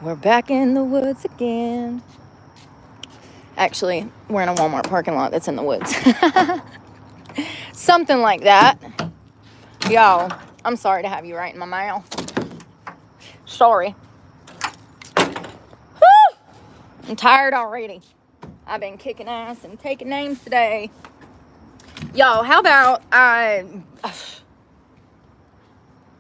We're back in the woods again. Actually, we're in a Walmart parking lot that's in the woods. Something like that. Y'all, I'm sorry to have you right in my mouth. Sorry. Whew! I'm tired already. I've been kicking ass and taking names today. Y'all, how about I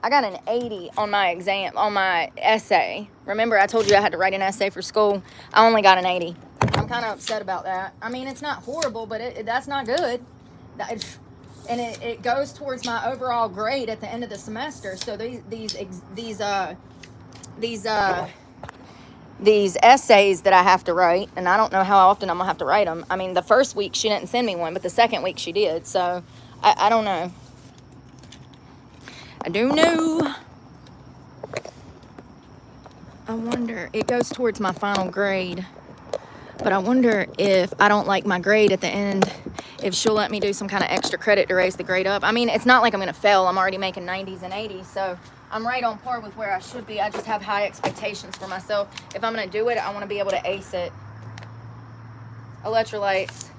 got an 80 on my exam, on my essay. Remember I told you I had to write an essay for school? I only got an 80. I'm kind of upset about that. I mean, it's not horrible, but that's not good. And it goes towards my overall grade at the end of the semester. So these essays that I have to write, and I don't know how often I'm gonna have to write them. I mean, the first week she didn't send me one, but the second week she did. So I don't know. I do know. I wonder, it goes towards my final grade, but I wonder if I don't like my grade at the end, if she'll let me do some kind of extra credit to raise the grade up. I mean, it's not like I'm going to fail. I'm already making 90s and 80s, so I'm right on par with where I should be. I just have high expectations for myself. If I'm going to do it, I want to be able to ace it. Electrolytes.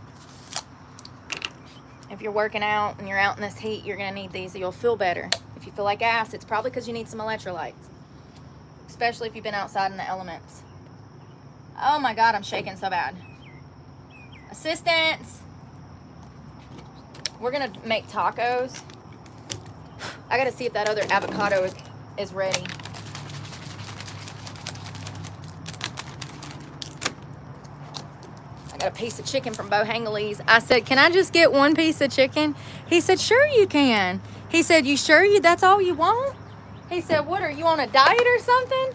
If you're working out and you're out in this heat, you're going to need these. You'll feel better. If you feel like ass, it's probably because you need some electrolytes. Especially if you've been outside in the elements. Oh my God, I'm shaking so bad. Assistance. We're gonna make tacos. I gotta see if that other avocado is ready. I got a piece of chicken from bohangules. I said, can I just get one piece of chicken? He said, sure you can. He said, you sure that's all you want? He said, what, are you on a diet or something?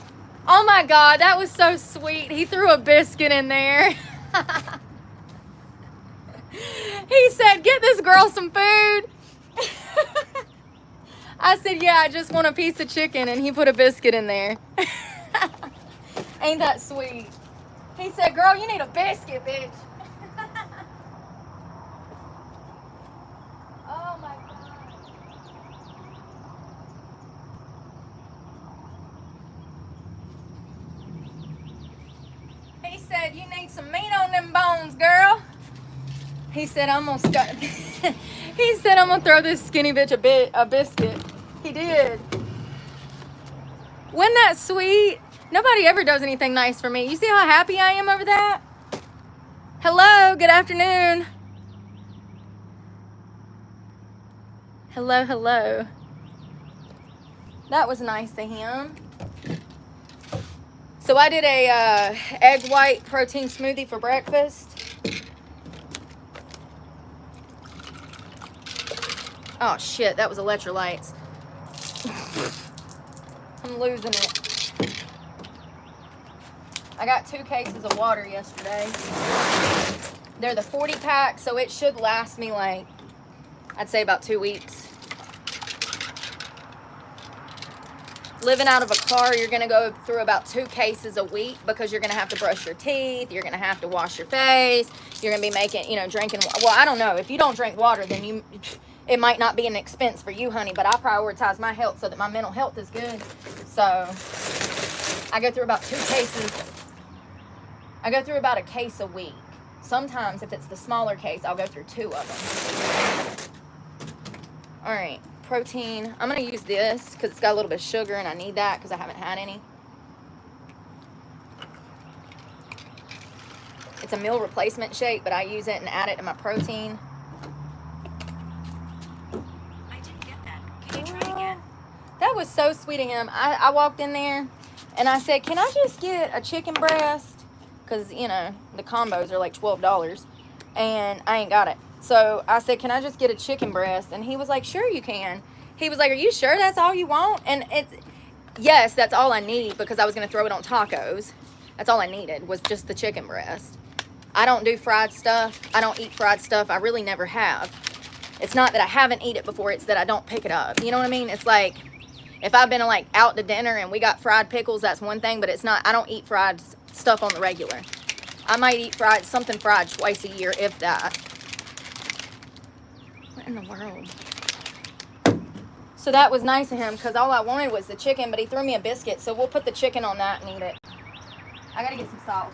Oh my God, that was so sweet. He threw a biscuit in there. He said, get this girl some food. I said, yeah, I just want a piece of chicken. And he put a biscuit in there. Ain't that sweet? He said, girl, you need a biscuit, bitch. Oh my God. He said, you need some meat on them bones, girl. He said, I'm gonna start. He said, I'm gonna throw this skinny bitch a biscuit. He did. Wasn't that sweet? Nobody ever does anything nice for me. You see how happy I am over that? Hello, good afternoon. Hello, hello. That was nice of him. So I did a egg white protein smoothie for breakfast. Oh shit, that was electrolytes. I'm losing it. I got 2 cases of water yesterday. They're the 40 pack, so it should last me like, I'd say about 2 weeks. Living out of a car, you're going to go through about 2 cases a week because you're going to have to brush your teeth. You're going to have to wash your face. You're going to be making, drinking. Well, I don't know. If you don't drink water, then it might not be an expense for you, honey. But I prioritize my health so that my mental health is good. So I go through about 2 cases. I go through about a case a week. Sometimes if it's the smaller case, I'll go through 2 of them. All right. Protein. I'm going to use this because it's got a little bit of sugar and I need that because I haven't had any. It's a meal replacement shake, but I use it and add it to my protein. I didn't get that. Can you try again? That was so sweet of him. I walked in there and I said, can I just get a chicken breast? Because, the combos are like $12 and I ain't got it. So I said, can I just get a chicken breast? And he was like, sure you can. He was like, are you sure that's all you want? And yes, that's all I need because I was going to throw it on tacos. That's all I needed was just the chicken breast. I don't do fried stuff. I don't eat fried stuff. I really never have. It's not that I haven't eaten it before. It's that I don't pick it up. You know what I mean? It's like if I've been like out to dinner and we got fried pickles, that's one thing. But it's not, I don't eat fried stuff on the regular. I might eat something fried twice a year, if that. What in the world? So that was nice of him because all I wanted was the chicken, but he threw me a biscuit. So we'll put the chicken on that and eat it. I gotta get some sauce.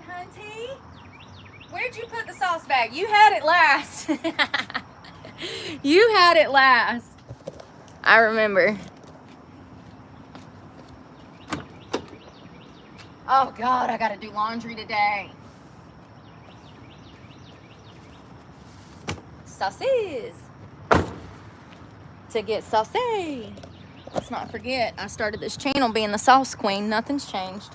Hunty, where'd you put the sauce bag? You had it last. You had it last. I remember. Oh God, I gotta do laundry today. Sauces. To get saucy. Let's not forget, I started this channel being the sauce queen. Nothing's changed.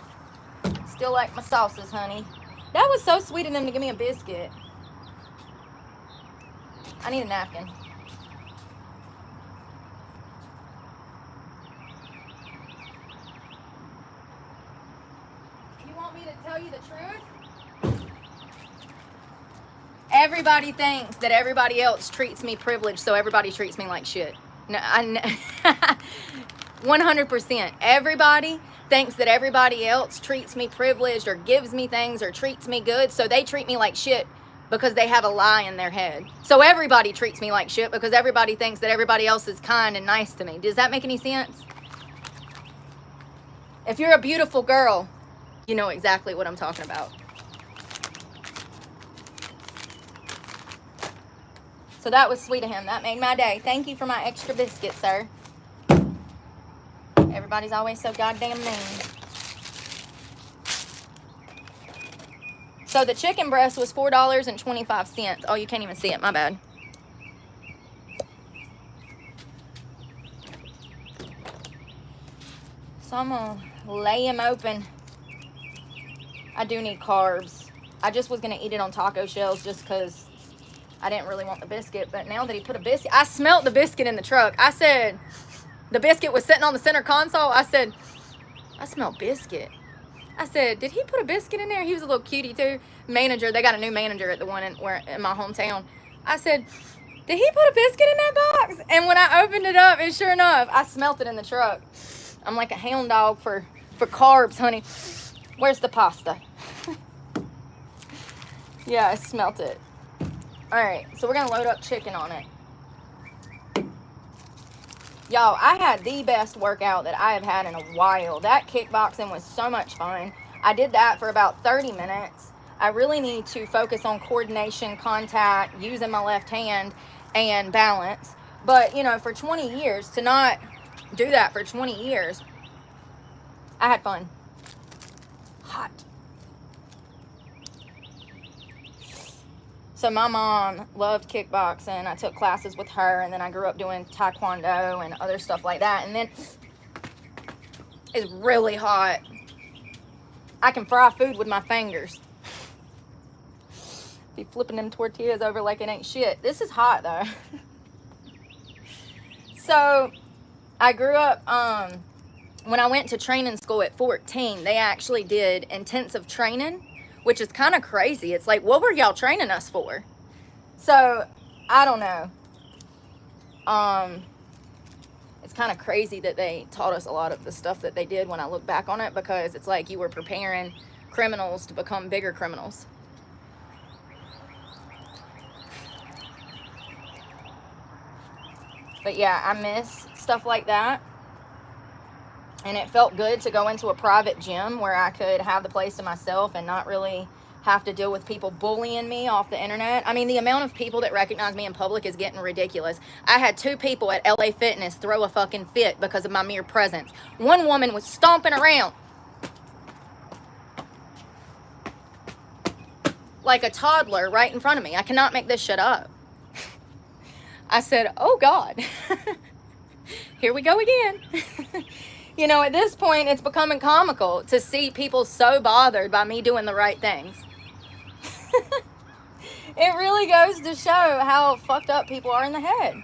Still like my sauces, honey. That was so sweet of them to give me a biscuit. I need a napkin. You want me to tell you the truth? Everybody thinks that everybody else treats me privileged, so everybody treats me like shit. No, 100%. Everybody thinks that everybody else treats me privileged or gives me things or treats me good, so they treat me like shit because they have a lie in their head. So everybody treats me like shit because everybody thinks that everybody else is kind and nice to me. Does that make any sense? If you're a beautiful girl, you know exactly what I'm talking about. So that was sweet of him. That made my day. Thank you for my extra biscuit, sir. Everybody's always so goddamn mean. So the chicken breast was $4.25. Oh, you can't even see it. My bad. So I'm going to lay him open. I do need carbs. I just was going to eat it on taco shells just because I didn't really want the biscuit. But now that he put a biscuit, I smelt the biscuit in the truck. I said, the biscuit was sitting on the center console. I said, I smell biscuit. I said, did he put a biscuit in there? He was a little cutie too. Manager, they got a new manager at the one in my hometown. I said, did he put a biscuit in that box? And when I opened it up, and sure enough, I smelt it in the truck. I'm like a hound dog for carbs, honey. Where's the pasta? Yeah, I smelt it. All right, so we're gonna load up chicken on it. Y'all, I had the best workout that I have had in a while. That kickboxing was so much fun. I did that for about 30 minutes. I really need to focus on coordination, contact, using my left hand, and balance. But, you know, for 20 years, to not do that for 20 years, I had fun. Hot. So my mom loved kickboxing. I took classes with her, and then I grew up doing taekwondo and other stuff like that. And then it's really hot. I can fry food with my fingers. Be flipping them tortillas over like it ain't shit. This is hot though. So I grew up, when I went to training school at 14, they actually did intensive training, which is kind of crazy. It's like, what were y'all training us for? So, I don't know. It's kind of crazy that they taught us a lot of the stuff that they did when I look back on it, because it's like you were preparing criminals to become bigger criminals. But yeah, I miss stuff like that. And it felt good to go into a private gym where I could have the place to myself and not really have to deal with people bullying me off the internet. I mean, the amount of people that recognize me in public is getting ridiculous. I had 2 people at LA Fitness throw a fucking fit because of my mere presence. One woman was stomping around like a toddler right in front of me. I cannot make this shit up. I said, oh God, here we go again. You know, at this point, it's becoming comical to see people so bothered by me doing the right things. It really goes to show how fucked up people are in the head.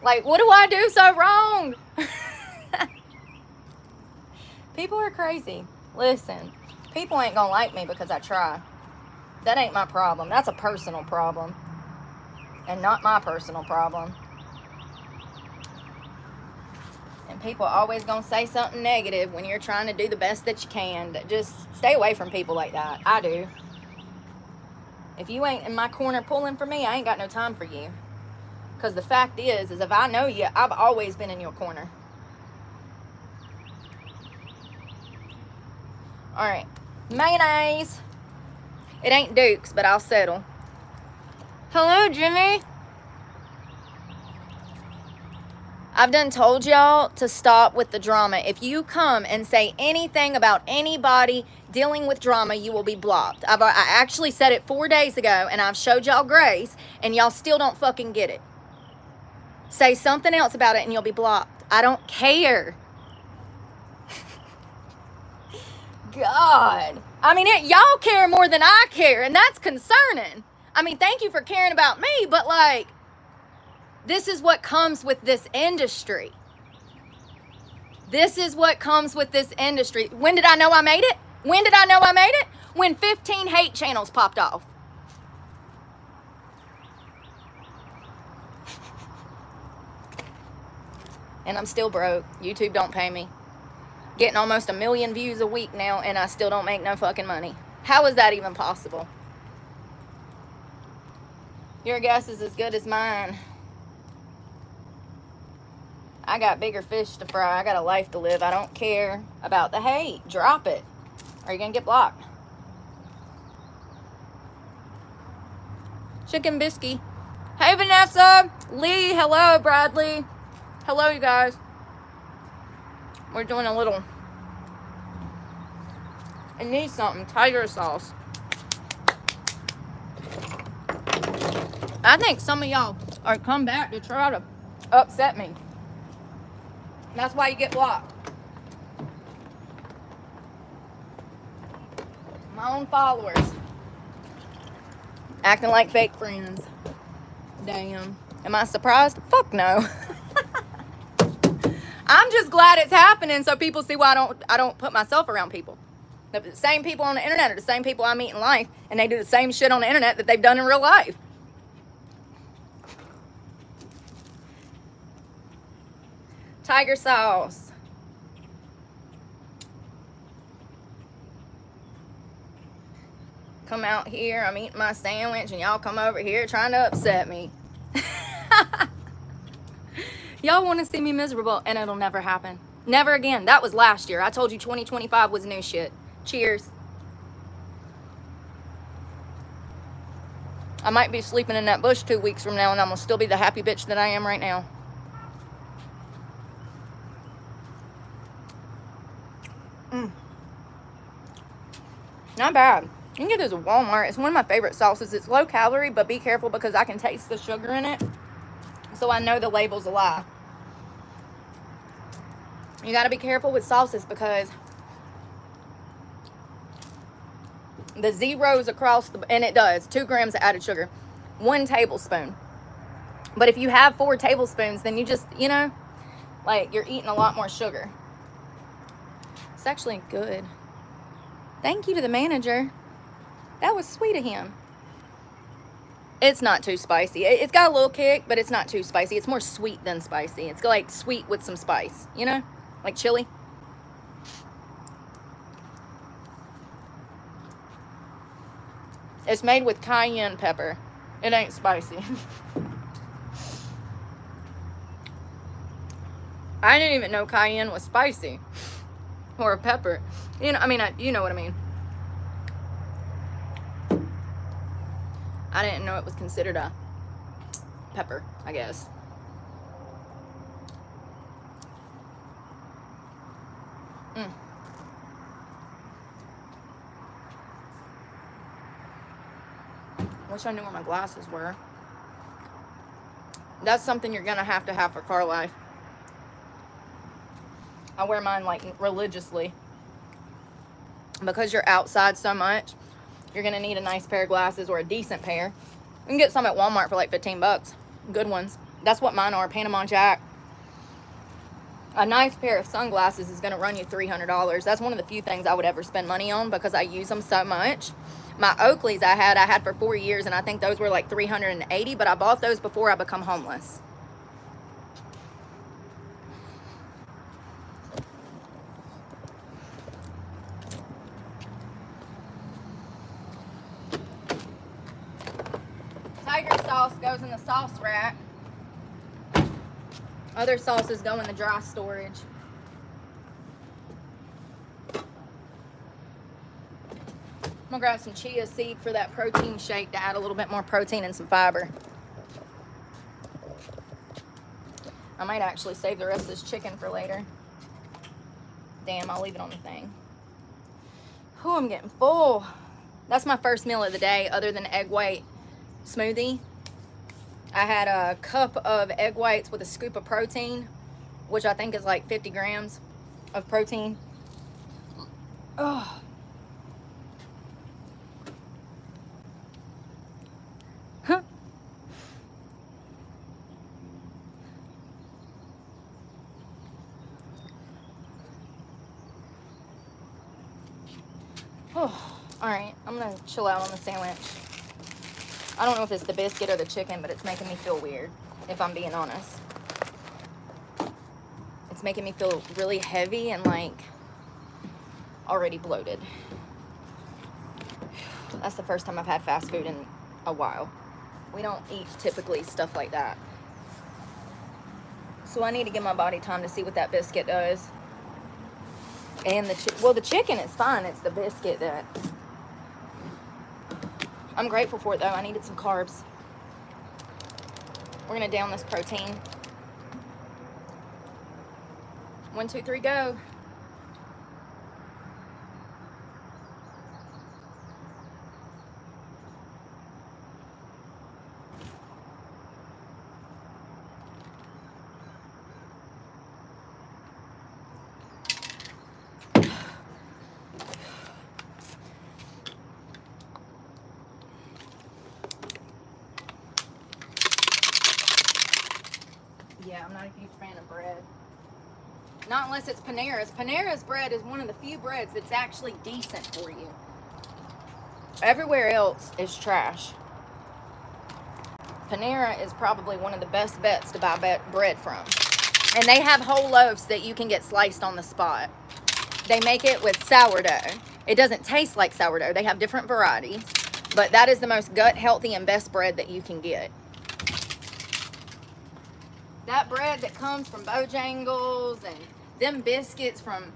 Like, what do I do so wrong? People are crazy. Listen, people ain't gonna like me because I try. That ain't my problem. That's a personal problem. And not my personal problem. And people are always going to say something negative when you're trying to do the best that you can. Just stay away from people like that. I do. If you ain't in my corner pulling for me, I ain't got no time for you. Because the fact is if I know you, I've always been in your corner. All right. Mayonnaise. It ain't Duke's, but I'll settle. Hello, Jimmy. I've done told y'all to stop with the drama. If you come and say anything about anybody dealing with drama, you will be blocked. I actually said it 4 days ago, and I've showed y'all grace, and y'all still don't fucking get it. Say something else about it, and you'll be blocked. I don't care. God. I mean, y'all care more than I care, and that's concerning. I mean, thank you for caring about me, but like, this is what comes with this industry. This is what comes with this industry. When did I know I made it? When did I know I made it? When 15 hate channels popped off. And I'm still broke. YouTube don't pay me. Getting almost 1 million views a week now, and I still don't make no fucking money. How is that even possible? Your guess is as good as mine. I got bigger fish to fry. I got a life to live. I don't care about the hate. Drop it. Or you're going to get blocked. Chicken biscuit. Hey, Vanessa. Lee. Hello, Bradley. Hello, you guys. We're doing a little... It needs something. Tiger sauce. I think some of y'all are come back to try to upset me. That's why you get blocked. My own followers. Acting like fake friends. Damn. Am I surprised? Fuck no. I'm just glad it's happening so people see why I don't put myself around people. The same people on the internet are the same people I meet in life, and they do the same shit on the internet that they've done in real life. Tiger sauce. Come out here, I'm eating my sandwich, and y'all come over here trying to upset me. Y'all want to see me miserable, and it'll never happen. Never again. That was last year. I told you 2025 was new shit. Cheers. I might be sleeping in that bush 2 weeks from now, and I'm going to still be the happy bitch that I am right now. Not bad. You can get this at Walmart. It's one of my favorite sauces. It's low calorie, but be careful because I can taste the sugar in it. So I know the label's a lie. You got to be careful with sauces because the zeros across the... And it does. 2 grams of added sugar. 1 tablespoon. But if you have 4 tablespoons, then you just, you know, like you're eating a lot more sugar. It's actually good. Thank you to the manager. That was sweet of him. It's not too spicy. It's got a little kick, but it's not too spicy. It's more sweet than spicy. It's like sweet with some spice, you know? Like chili. It's made with cayenne pepper. It ain't spicy. I didn't even know cayenne was spicy. Or a pepper. You know, I mean, you know what I mean. I didn't know it was considered a pepper, I guess. Wish I knew where my glasses were. That's something you're gonna have to have for car life. I wear mine like religiously. Because you're outside so much, you're gonna need a nice pair of glasses or a decent pair. You can get some at Walmart for like 15 bucks. Good ones. That's what mine are, Panama Jack. A nice pair of sunglasses is gonna run you $300. That's one of the few things I would ever spend money on because I use them so much. My Oakleys I had for 4 years, and I think those were like $380, but I bought those before I become homeless. Tiger sauce goes in the sauce rack. Other sauces go in the dry storage. I'm gonna grab some chia seed for that protein shake to add a little bit more protein and some fiber. I might actually save the rest of this chicken for later. Damn, I'll leave it on the thing. Oh, I'm getting full. That's my first meal of the day other than egg white smoothie. I had a cup of egg whites with a scoop of protein, which I think is like 50 grams of protein. Oh. Huh. Oh, all right, I'm gonna chill out on the sandwich. I don't know if it's the biscuit or the chicken, but it's making me feel weird, if I'm being honest. It's making me feel really heavy and like already bloated. That's the first time I've had fast food in a while. We don't eat typically stuff like that. So I need to give my body time to see what that biscuit does. And the chicken is fine. It's the biscuit that I'm grateful for it though. I needed some carbs. We're gonna down this protein. 1, 2, 3, go. Yeah, I'm not a huge fan of bread. Not unless it's Panera's. Panera's bread is one of the few breads that's actually decent for you. Everywhere else is trash. Panera is probably one of the best bets to buy bread from. And they have whole loaves that you can get sliced on the spot. They make it with sourdough. It doesn't taste like sourdough. They have different varieties. But that is the most gut healthy and best bread that you can get. That bread that comes from Bojangles and them biscuits from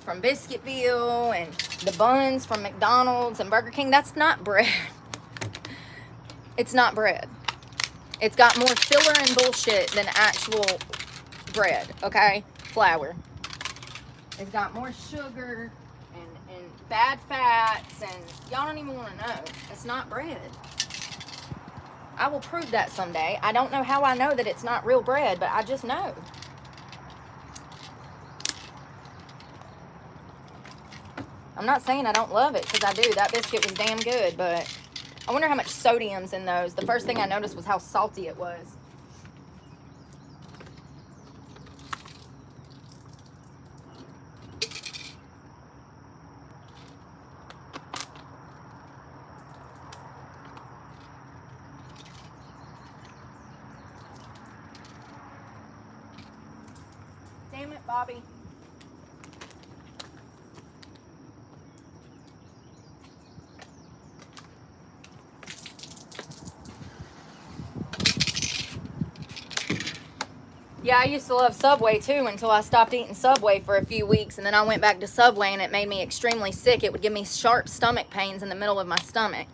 Biscuitville and the buns from McDonald's and Burger King, that's not bread. It's not bread. It's got more filler and bullshit than actual bread, okay? Flour. It's got more sugar and bad fats, and y'all don't even want to know. It's not bread. I will prove that someday. I don't know how I know that it's not real bread, but I just know. I'm not saying I don't love it, because I do. That biscuit was damn good, but I wonder how much sodium's in those. The first thing I noticed was how salty it was. Damn it, Bobby. Yeah, I used to love Subway too until I stopped eating Subway for a few weeks, and then I went back to Subway and it made me extremely sick. It would give me sharp stomach pains in the middle of my stomach.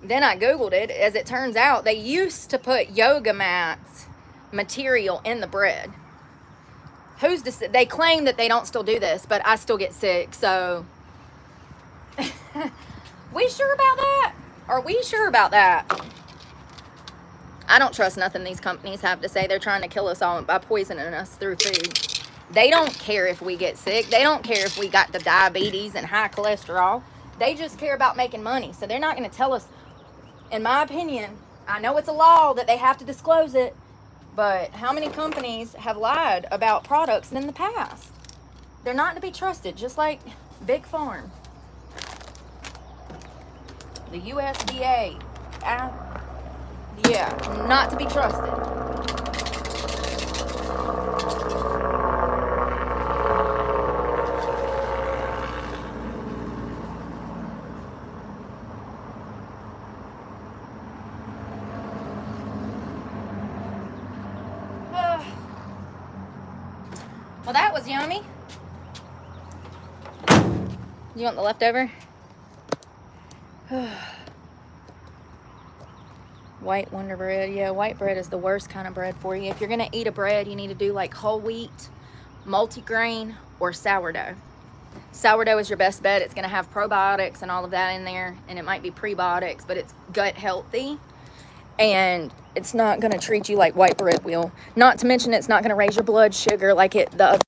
Then I Googled it. As it turns out, they used to put yoga mats material in the bread. Who's to say? They claim that they don't still do this, but I still get sick, so we sure about that? Are we sure about that? I don't trust nothing these companies have to say. They're trying to kill us all by poisoning us through food. They don't care if we get sick. They don't care if we got the diabetes and high cholesterol. They just care about making money. So they're not going to tell us, in my opinion, I know it's a law that they have to disclose it, but how many companies have lied about products in the past? They're not to be trusted, just like Big Farm. The USDA. Yeah, not to be trusted. Well, that was yummy. You want the leftover? White Wonder Bread. Yeah, white bread is the worst kind of bread for you. If you're going to eat a bread, you need to do like whole wheat, multigrain, or sourdough. Sourdough is your best bet. It's going to have probiotics and all of that in there, and it might be prebiotics, but it's gut healthy, and it's not going to treat you like white bread will. Not to mention it's not going to raise your blood sugar like the other.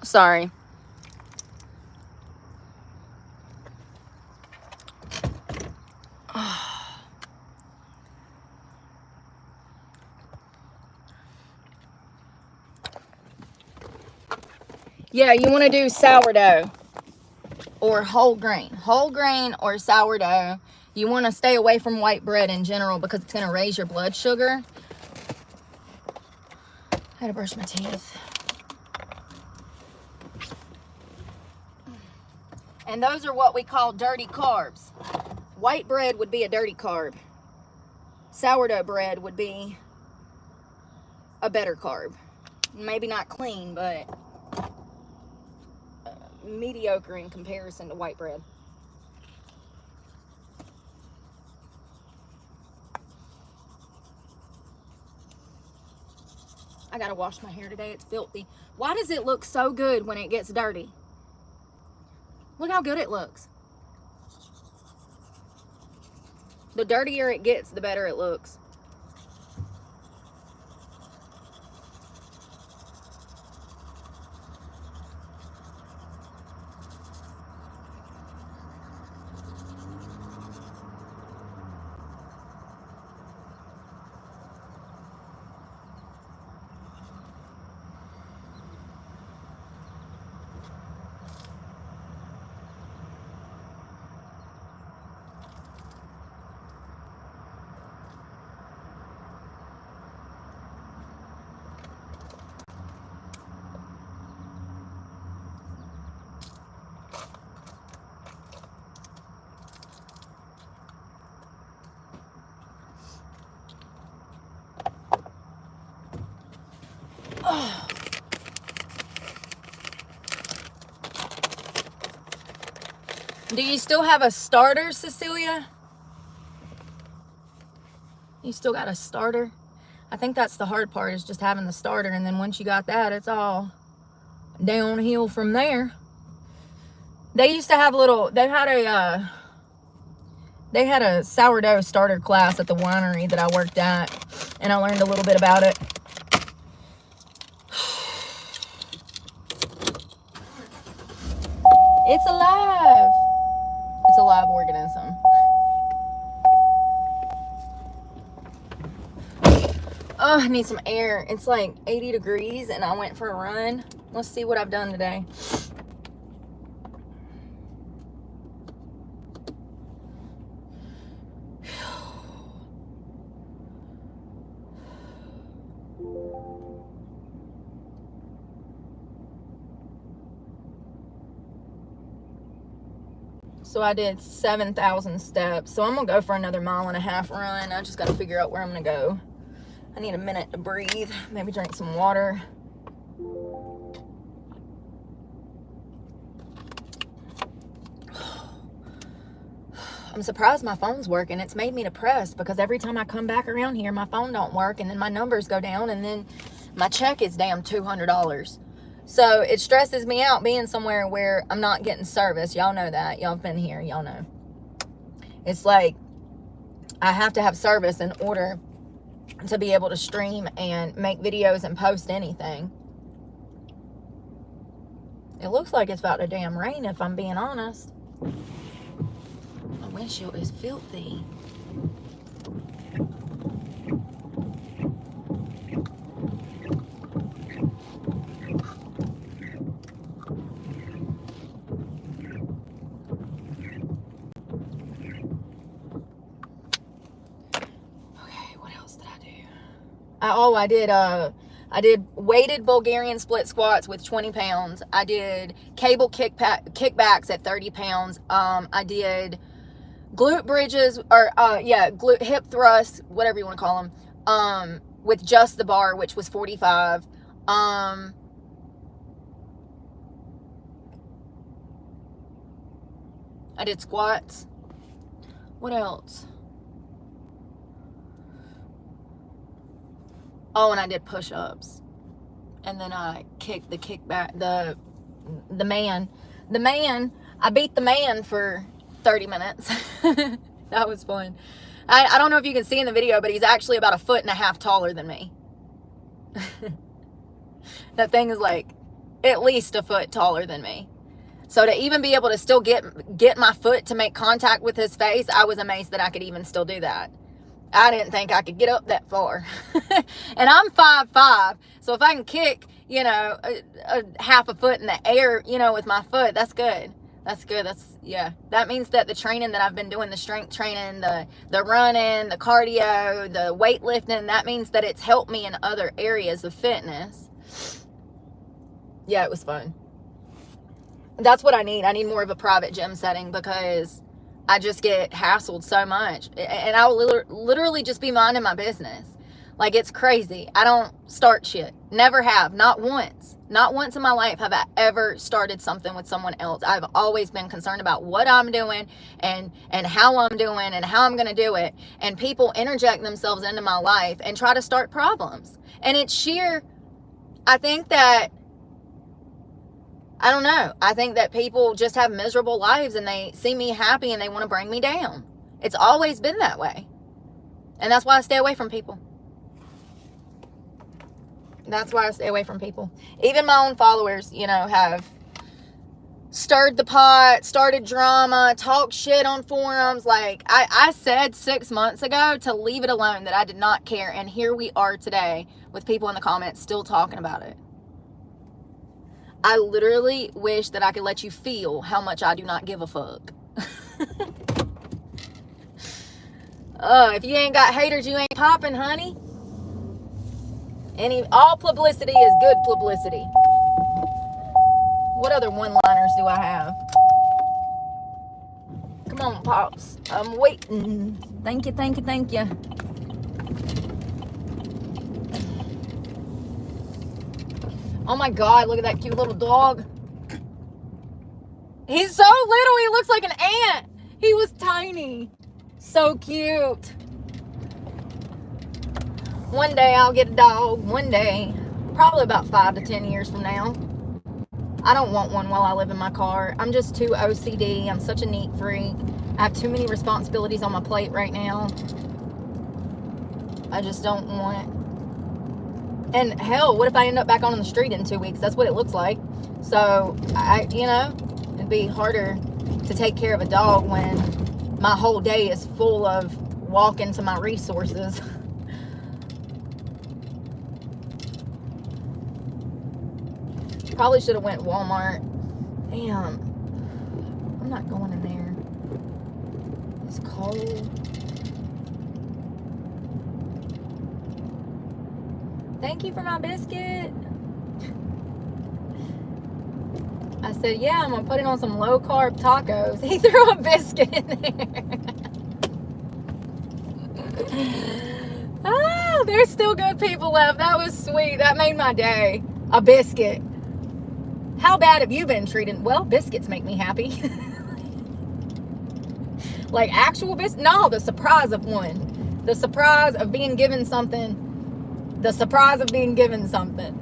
Sorry. Yeah, you want to do sourdough or whole grain. Whole grain or sourdough. You want to stay away from white bread in general because it's going to raise your blood sugar. I had to brush my teeth. And those are what we call dirty carbs. White bread would be a dirty carb. Sourdough bread would be a better carb. Maybe not clean, but mediocre in comparison to white bread. I gotta wash my hair today. It's filthy. Why does it look so good when it gets dirty? Look how good it looks. The dirtier it gets, the better it looks. Oh. Do you still have a starter, Cecilia? You still got a starter? I think that's the hard part, is just having the starter, and then once you got that, it's all downhill from there. They used to have they had a sourdough starter class at the winery that I worked at, and I learned a little bit about it. It's alive. It's a live organism. Oh, I need some air. It's like 80 degrees and I went for a run. Let's see what I've done today. So I did 7,000 steps. So I'm going to go for another 1.5 mile run. I just got to figure out where I'm going to go. I need a minute to breathe. Maybe drink some water. I'm surprised my phone's working. It's made me depressed because every time I come back around here, my phone don't work, and then my numbers go down, and then my check is damn $200. So it stresses me out being somewhere where I'm not getting service. Y'all know that. Y'all have been here. Y'all know. It's like I have to have service in order to be able to stream and make videos and post anything. It looks like it's about to damn rain, if I'm being honest. My windshield is filthy. I did weighted Bulgarian split squats with 20 pounds. I did cable kickbacks at 30 pounds. I did glute bridges, or glute hip thrusts, whatever you want to call them, with just the bar, which was 45. I did squats. What else? Oh, and I did push-ups. And then I kicked the kickback, the man. I beat the man for 30 minutes. That was fun. I don't know if you can see in the video, but he's actually about 1.5 feet taller than me. That thing is like at least 1 foot taller than me. So to even be able to still get my foot to make contact with his face, I was amazed that I could even still do that. I didn't think I could get up that far. And I'm 5'5", so if I can kick, you know, a half a foot in the air, you know, with my foot, that's good. That's good. Yeah. That means that the training that I've been doing, the strength training, the running, the cardio, the weightlifting, that means that it's helped me in other areas of fitness. Yeah, it was fun. That's what I need. I need more of a private gym setting, because I just get hassled so much, and I will literally just be minding my business. Like, it's crazy. I don't start shit. Never have. Not once. Not once in my life have I ever started something with someone else. I've always been concerned about what I'm doing and how I'm doing and how I'm going to do it. And people interject themselves into my life and try to start problems. And it's sheer, I think that, I don't know. I think that people just have miserable lives and they see me happy and they want to bring me down. It's always been that way. And that's why I stay away from people. That's why I stay away from people. Even my own followers, you know, have stirred the pot, started drama, talked shit on forums. Like, I said 6 months ago to leave it alone, that I did not care. And here we are today with people in the comments still talking about it. I literally wish that I could let you feel how much I do not give a fuck. If you ain't got haters, you ain't popping, honey. All publicity is good publicity. What other one-liners do I have? Come on, Pops. I'm waiting. Thank you, thank you, thank you. Oh my God, look at that cute little dog. He's so little, he looks like an ant. He was tiny. So cute. One day I'll get a dog. One day. Probably about 5 to 10 years from now. I don't want one while I live in my car. I'm just too OCD. I'm such a neat freak. I have too many responsibilities on my plate right now. I just don't want. And hell, what if I end up back on the street in 2 weeks? That's what it looks like. So, you know, it'd be harder to take care of a dog when my whole day is full of walking to my resources. Probably should have went Walmart. Damn. I'm not going in there. It's cold. Thank you for my biscuit. I said, yeah, I'm going to put it on some low-carb tacos. He threw a biscuit in there. Ah, there's still good people left. That was sweet. That made my day. A biscuit. How bad have you been treated? Well, biscuits make me happy. Like actual biscuits? No, the surprise of one. The surprise of being given something. The surprise of being given something.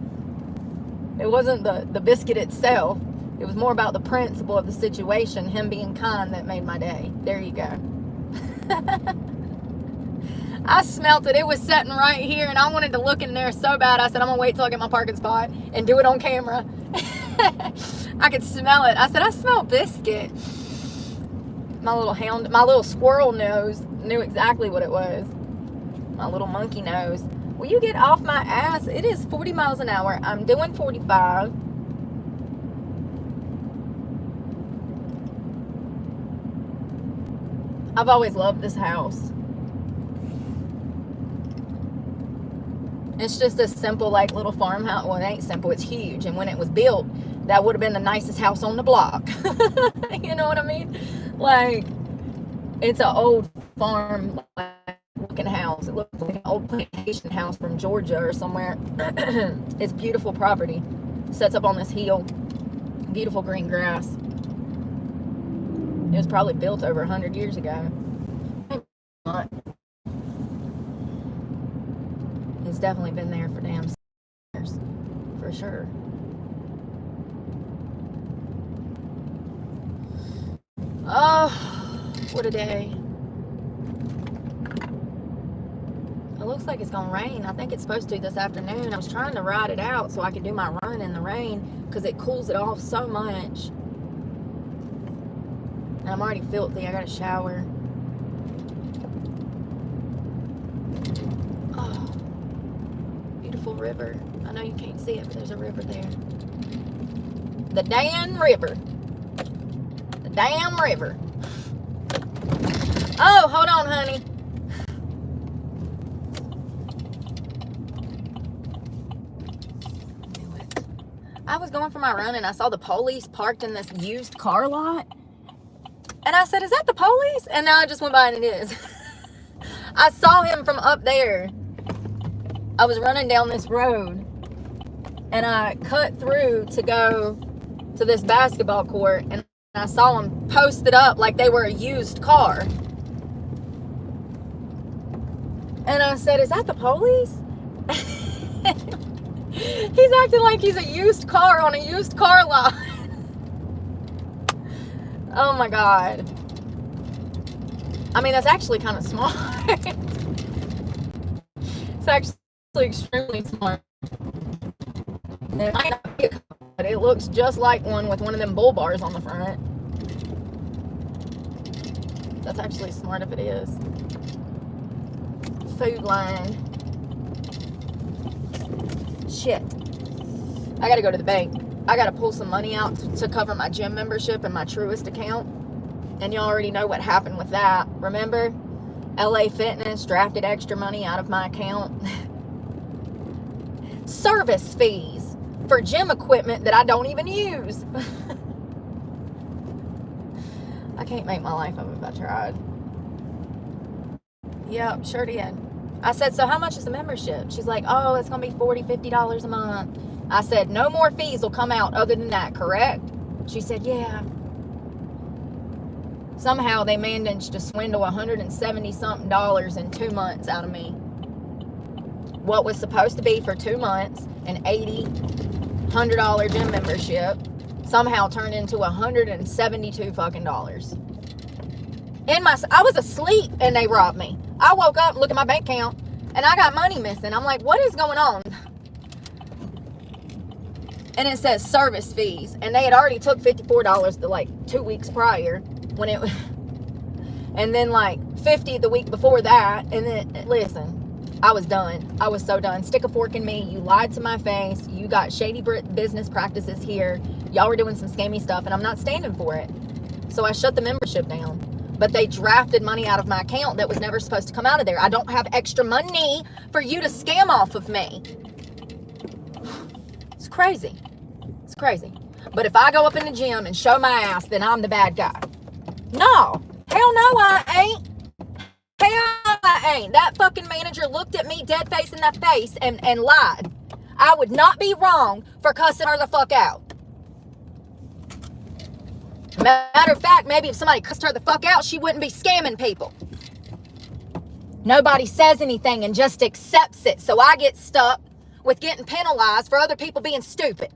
It wasn't the biscuit itself. It was more about the principle of the situation, him being kind, that made my day. There you go. I smelt it. It was sitting right here, and I wanted to look in there so bad. I said, I'm going to wait till I get my parking spot and do it on camera. I could smell it. I said, I smell biscuit. My little squirrel nose knew exactly what it was. My little monkey nose. Will you get off my ass? It is 40 miles an hour. I'm doing 45. I've always loved this house. It's just a simple, like, little farmhouse. Well, it ain't simple. It's huge. And when it was built, that would have been the nicest house on the block. You know what I mean? Like, it's an old farm, like, looking house. It looks like an old plantation house from Georgia or somewhere. It's beautiful property. Sets up on this hill. Beautiful green grass. It was probably built over 100 years ago. It's definitely been there for damn years. For sure. Oh, what a day. It looks like it's gonna rain. I think it's supposed to this afternoon. I was trying to ride it out so I could do my run in the rain because it cools it off so much. And I'm already filthy. I got a shower. Oh, beautiful river. I know you can't see it, but there's a river there. The Dan River. The damn river. Oh, hold on, honey. I was going for my run and I saw the police parked in this used car lot. And I said, is that the police? And now I just went by and it is. I saw him from up there. I was running down this road and I cut through to go to this basketball court and I saw them posted up like they were a used car. And I said, is that the police? He's acting like he's a used car on a used car lot. Oh my God. I mean, that's actually kind of smart. It's actually extremely smart. It might not be a car, but it looks just like one with one of them bull bars on the front. That's actually smart if it is. Food line. Shit. I gotta go to the bank. I gotta pull some money out to cover my gym membership and my Truist account. And you already know what happened with that. Remember? LA Fitness drafted extra money out of my account. Service fees for gym equipment that I don't even use. I can't make my life up if I tried. Yep, sure did. I said, so how much is the membership? She's like, oh, it's going to be $40, $50 a month. I said, no more fees will come out other than that, correct? She said, yeah. Somehow they managed to swindle $170-something in 2 months out of me. What was supposed to be for 2 months an $100 gym membership somehow turned into $172 fucking dollars. I was asleep and they robbed me. I woke up, looked at my bank account, and I got money missing. I'm like, what is going on? And it says service fees. And they had already took $54 to like 2 weeks prior when it, and then like 50 the week before that. And then, listen, I was done. I was so done. Stick a fork in me. You lied to my face. You got shady business practices here. Y'all were doing some scammy stuff and I'm not standing for it. So I shut the membership down. But they drafted money out of my account that was never supposed to come out of there. I don't have extra money for you to scam off of me. It's crazy. It's crazy. But if I go up in the gym and show my ass, then I'm the bad guy. No. Hell no, I ain't. Hell no, I ain't. That fucking manager looked at me dead face in the face and lied. I would not be wrong for cussing her the fuck out. Matter of fact, maybe if somebody cussed her the fuck out, she wouldn't be scamming people. Nobody says anything and just accepts it. So I get stuck with getting penalized for other people being stupid.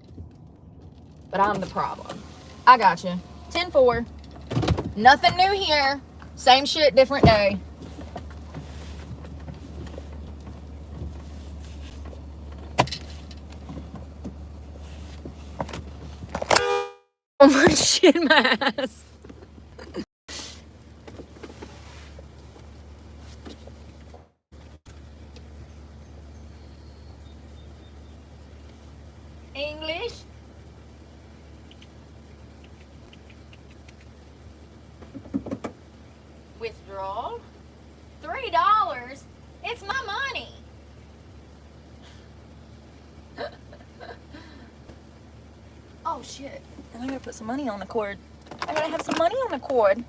But I'm the problem. I got you. 10-4. Nothing new here. Same shit, different day. Oh my shit, my ass. English. Withdrawal. $3. It's my money. Oh, shit. And I gotta put some money on the cord. I gotta have some money on the cord.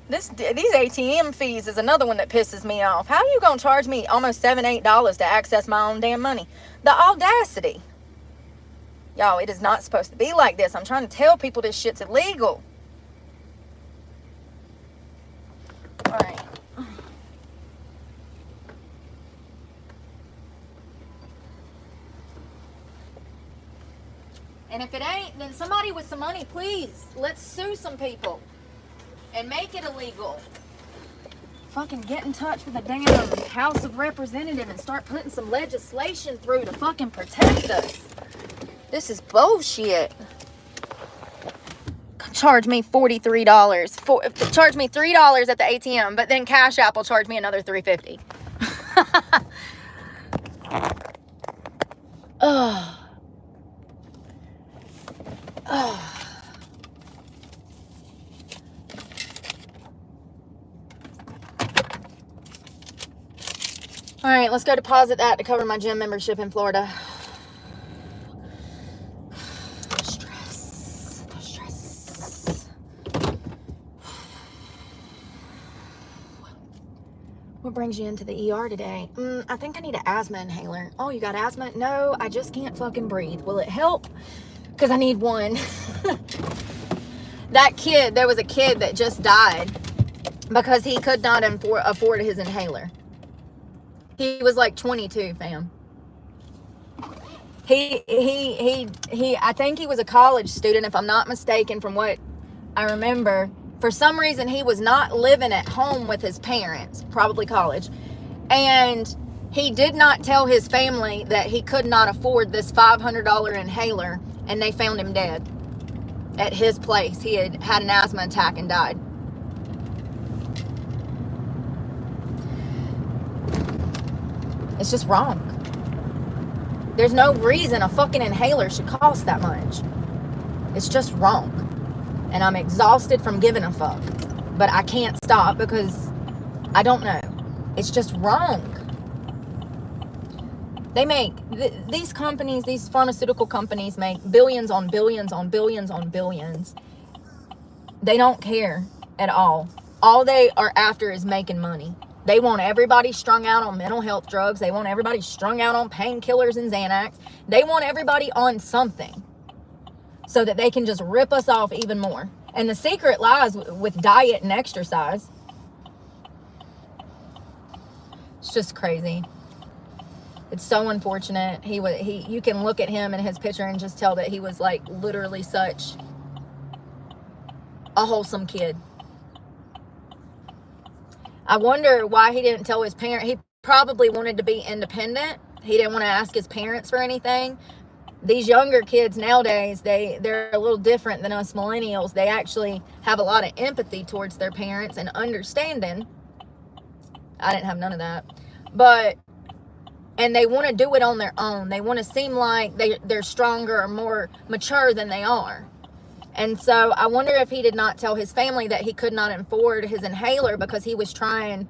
These ATM fees is another one that pisses me off. How are you gonna charge me almost $7, $8 to access my own damn money? The audacity. Y'all, it is not supposed to be like this. I'm trying to tell people this shit's illegal. All right. And if it ain't, then somebody with some money, please, let's sue some people and make it illegal. Fucking get in touch with the damn House of Representatives and start putting some legislation through to fucking protect us. This is bullshit. Charge me $43. Charge me $3 at the ATM, but then Cash App will charge me another $3.50. Ugh. Ugh. All right, let's go deposit that to cover my gym membership in Florida. The stress. What brings you into the ER today? I think I need an asthma inhaler. Oh, you got asthma? No, I just can't fucking breathe. Will it help? Because I need one. There was a kid that just died because he could not afford his inhaler. He was like 22, fam. I think he was a college student, if I'm not mistaken, from what I remember. For some reason, he was not living at home with his parents, probably college. And he did not tell his family that he could not afford this $500 inhaler, and they found him dead at his place. He had had an asthma attack and died. It's just wrong. There's no reason a fucking inhaler should cost that much. It's just wrong. And I'm exhausted from giving a fuck. But I can't stop because I don't know. It's just wrong. They make, these companies, these pharmaceutical companies make billions on billions on billions on billions. They don't care at all. All they are after is making money. They want everybody strung out on mental health drugs. They want everybody strung out on painkillers and Xanax. They want everybody on something so that they can just rip us off even more. And the secret lies with diet and exercise. It's just crazy. It's so unfortunate. You can look at him and his picture and just tell that he was like literally such a wholesome kid. I wonder why he didn't tell his parents. He probably wanted to be independent. He didn't want to ask his parents for anything. These younger kids nowadays, they're a little different than us millennials. They actually have a lot of empathy towards their parents and understanding. I didn't have none of that. And they want to do it on their own. They want to seem like they're stronger or more mature than they are. And so I wonder if he did not tell his family that he could not afford his inhaler because he was trying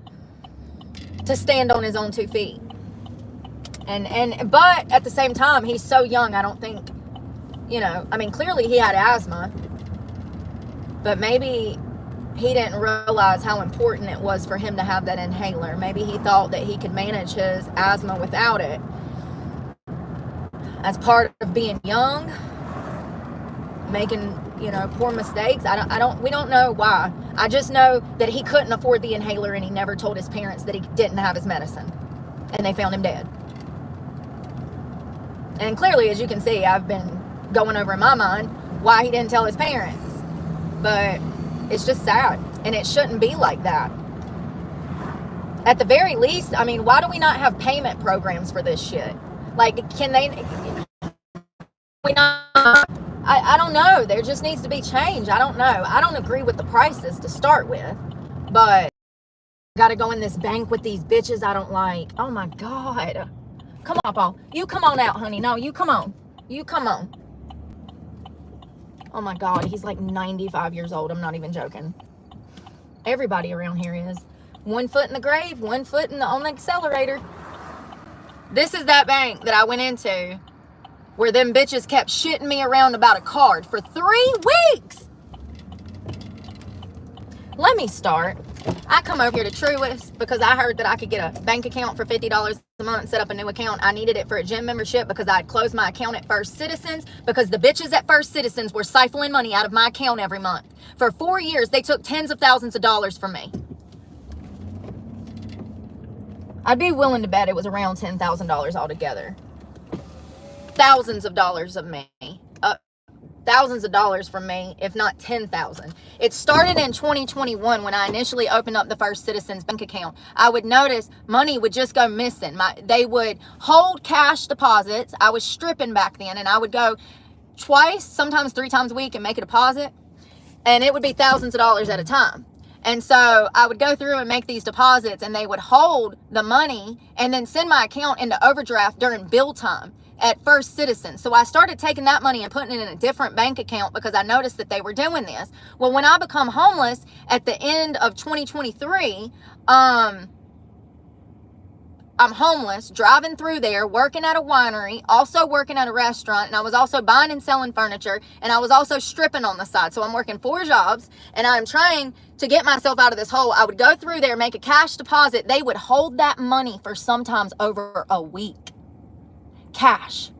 to stand on his own 2 feet. But at the same time, he's so young, I don't think, I mean, clearly he had asthma, but maybe he didn't realize how important it was for him to have that inhaler. Maybe he thought that he could manage his asthma without it. As part of being young, making, poor mistakes. We don't know why. I just know that he couldn't afford the inhaler and he never told his parents that he didn't have his medicine. And they found him dead. And clearly, as you can see, I've been going over in my mind why he didn't tell his parents. But it's just sad. And it shouldn't be like that. At the very least, I mean, why do we not have payment programs for this shit? Like, I don't know. There just needs to be change. I don't know. I don't agree with the prices to start with. But got to go in this bank with these bitches I don't like. Oh, my God. Come on, Paul. You come on out, honey. No, you come on. You come on. Oh, my God. He's like 95 years old. I'm not even joking. Everybody around here is. 1 foot in the grave, 1 foot on the accelerator. This is that bank that I went into where them bitches kept shitting me around about a card for 3 weeks. Let me start. I come over here to Truist because I heard that I could get a bank account for $50 a month and set up a new account. I needed it for a gym membership because I had closed my account at First Citizens because the bitches at First Citizens were siphoning money out of my account every month. For 4 years, they took tens of thousands of dollars from me. I'd be willing to bet it was around $10,000 altogether. Thousands of dollars of me. Thousands of dollars from me, if not 10,000. It started in 2021 when I initially opened up the First Citizens bank account. I would notice money would just go missing. They would hold cash deposits. I was stripping back then, and I would go twice, sometimes 3 times a week and make a deposit, and it would be thousands of dollars at a time. And so I would go through and make these deposits, and they would hold the money and then send my account into overdraft during bill time at First Citizen. So I started taking that money and putting it in a different bank account because I noticed that they were doing this. Well, when I become homeless at the end of 2023, I'm homeless, driving through there, working at a winery, also working at a restaurant, and I was also buying and selling furniture, and I was also stripping on the side. So I'm working 4 jobs, and I'm trying to get myself out of this hole. I would go through there, make a cash deposit. They would hold that money for sometimes over a week. Cash.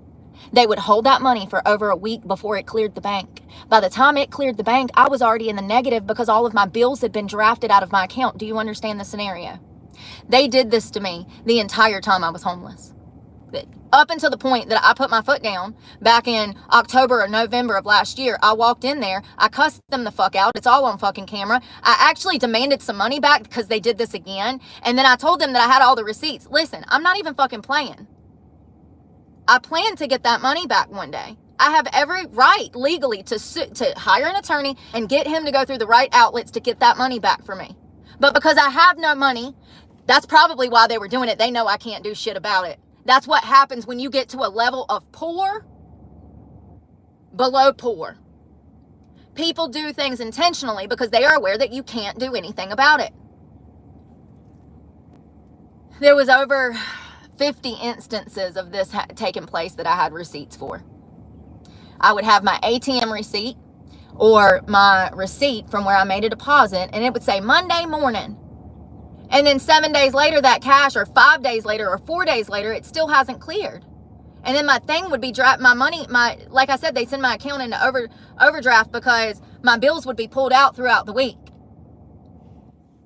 They would hold that money for over a week before it cleared the bank. By the time it cleared the bank, I was already in the negative because all of my bills had been drafted out of my account. Do you understand the scenario? They did this to me the entire time I was homeless. Up until the point that I put my foot down back in October or November of last year. I walked in there. I cussed them the fuck out. It's all on fucking camera. I actually demanded some money back because they did this again. And then I told them that I had all the receipts. Listen, I'm not even fucking playing. I plan to get that money back one day. I have every right legally to hire an attorney and get him to go through the right outlets to get that money back for me. But because I have no money, that's probably why they were doing it. They know I can't do shit about it. That's what happens when you get to a level of poor, below poor. People do things intentionally because they are aware that you can't do anything about it. There was over 50 instances of this taking place that I had receipts for. I would have my ATM receipt or my receipt from where I made a deposit, and it would say Monday morning. And then 7 days later, that cash, or 5 days later, or 4 days later, it still hasn't cleared. And then my thing would be my money, like I said, they send my account into overdraft because my bills would be pulled out throughout the week.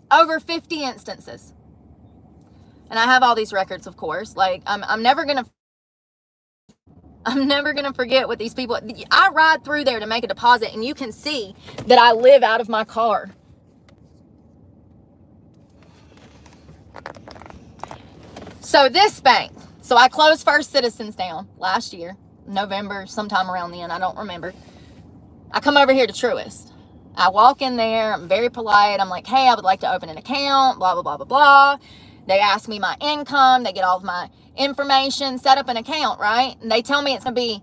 Over 50 instances. And I have all these records, of course. Like, I'm never gonna forget what these people. I ride through there to make a deposit, and you can see that I live out of my car. So this bank. So I closed First Citizens down last year, November, sometime around then. I don't remember. I come over here to Truist. I walk in there. I'm very polite. I'm like, hey, I would like to open an account. Blah blah blah blah blah. They ask me my income. They get all of my information, set up an account, right? And they tell me it's going to be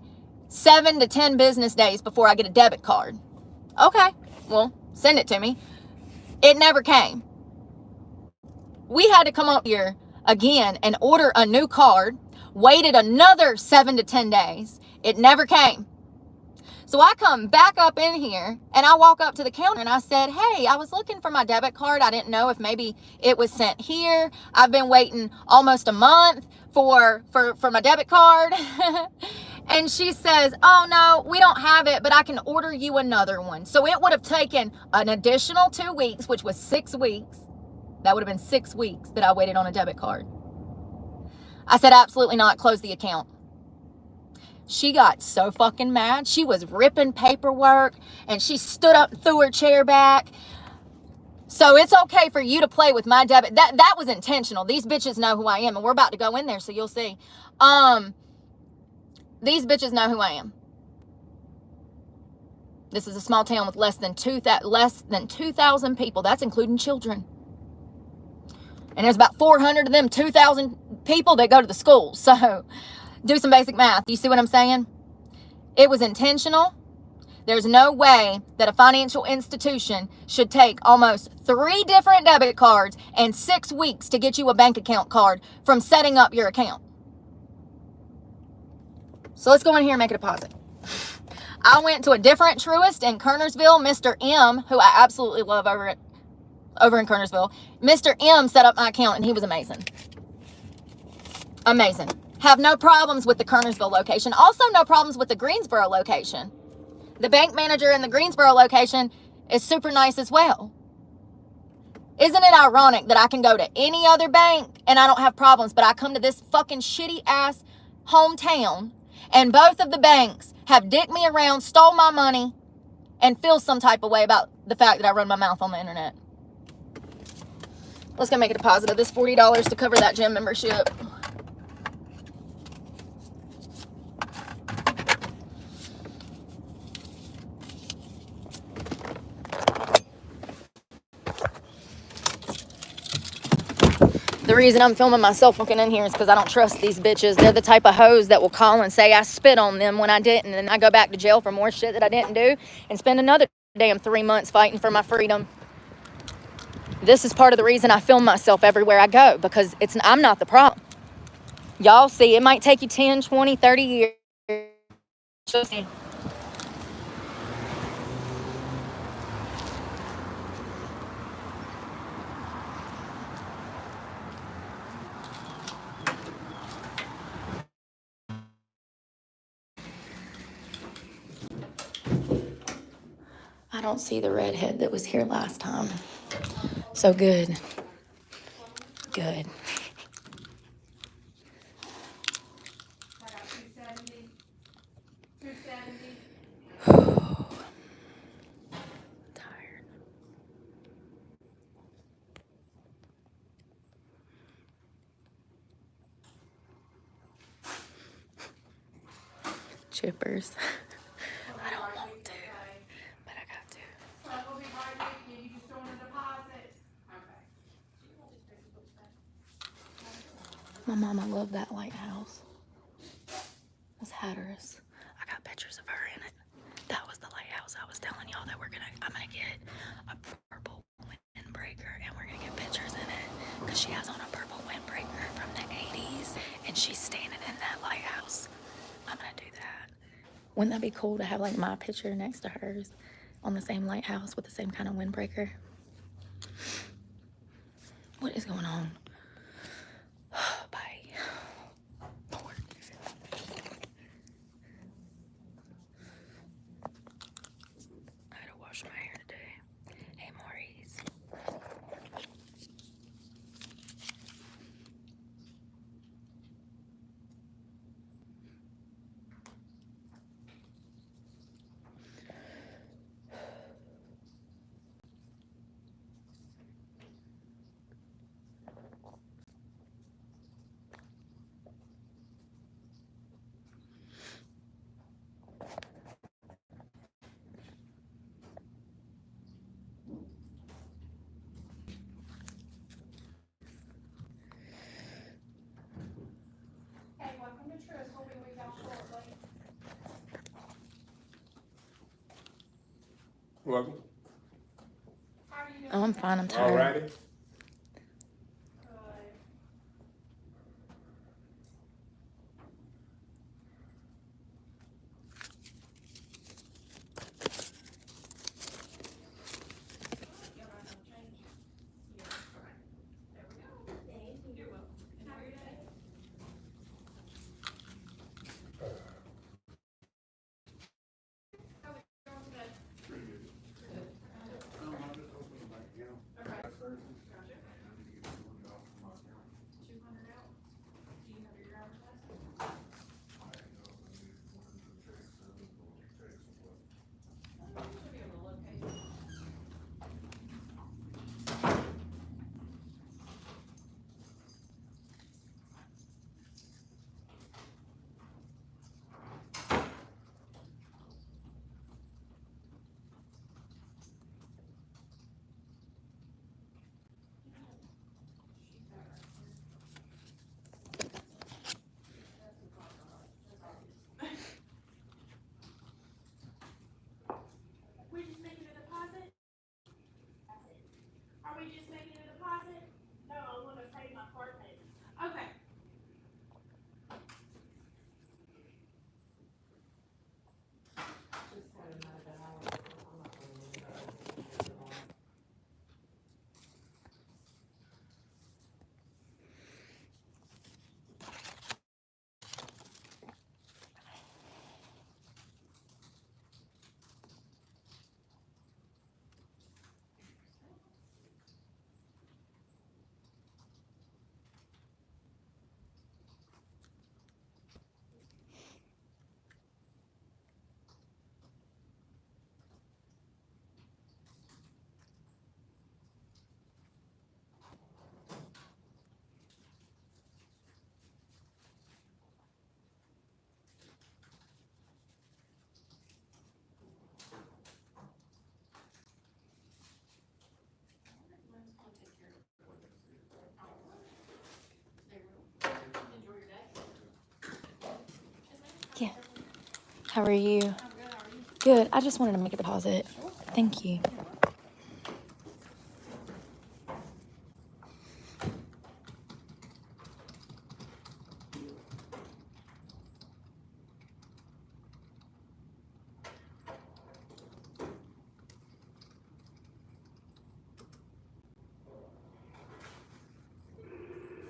7 to 10 business days before I get a debit card. Okay, well, send it to me. It never came. We had to come up here again and order a new card, waited another 7 to 10 days. It never came. So I come back up in here and I walk up to the counter and I said, hey, I was looking for my debit card. I didn't know if maybe it was sent here. I've been waiting almost a month for my debit card. And she says, oh no, we don't have it, but I can order you another one. So it would have taken an additional 2 weeks, which was 6 weeks. That would have been 6 weeks that I waited on a debit card. I said, absolutely not. Close the account. She got so fucking mad. She was ripping paperwork and she stood up and threw her chair back. So it's okay for you to play with my debit. That was intentional. These bitches know who I am, and we're about to go in there, so you'll see. These bitches know who I am. This is a small town with less than 2,000 people. That's including children. And there's about 400 of them 2,000 people that go to the school. So do some basic math. You see what I'm saying? It was intentional. There's no way that a financial institution should take almost 3 different debit cards and 6 weeks to get you a bank account card from setting up your account. So let's go in here and make a deposit. I went to a different Truist in Kernersville. Mr. M, who I absolutely love over in Kernersville. Mr. M set up my account and he was amazing. Amazing. Have no problems with the Kernersville location. Also no problems with the Greensboro location. The bank manager in the Greensboro location is super nice as well. Isn't it ironic that I can go to any other bank and I don't have problems, but I come to this fucking shitty ass hometown and both of the banks have dicked me around, stole my money, and feel some type of way about the fact that I run my mouth on the internet. Let's go make a deposit of this $40 to cover that gym membership. The reason I'm filming myself looking in here is because I don't trust these bitches. They're the type of hoes that will call and say I spit on them when I didn't, and I go back to jail for more shit that I didn't do and spend another damn 3 months fighting for my freedom. This is part of the reason I film myself everywhere I go, because I'm not the problem. Y'all see, it might take you 10, 20, 30 years. Just see. I don't see the redhead that was here last time. So good. Good. Tired. Chippers. I don't want to, but I got to. My mama loved that lighthouse. That's Hatteras. I got pictures of her in it. That was the lighthouse I was telling y'all that I'm gonna get a purple windbreaker and we're gonna get pictures in it, because she has on a purple windbreaker from the 80s and she's standing in that lighthouse. I'm gonna do that. Wouldn't that be cool to have like my picture next to hers on the same lighthouse with the same kind of windbreaker? What is going on? Bye. Lord. I gotta wash my hair today. Hey, Maurice. Welcome. Oh, I'm fine. I'm tired. Alrighty. How are you? Good. I just wanted to make a deposit. Thank you.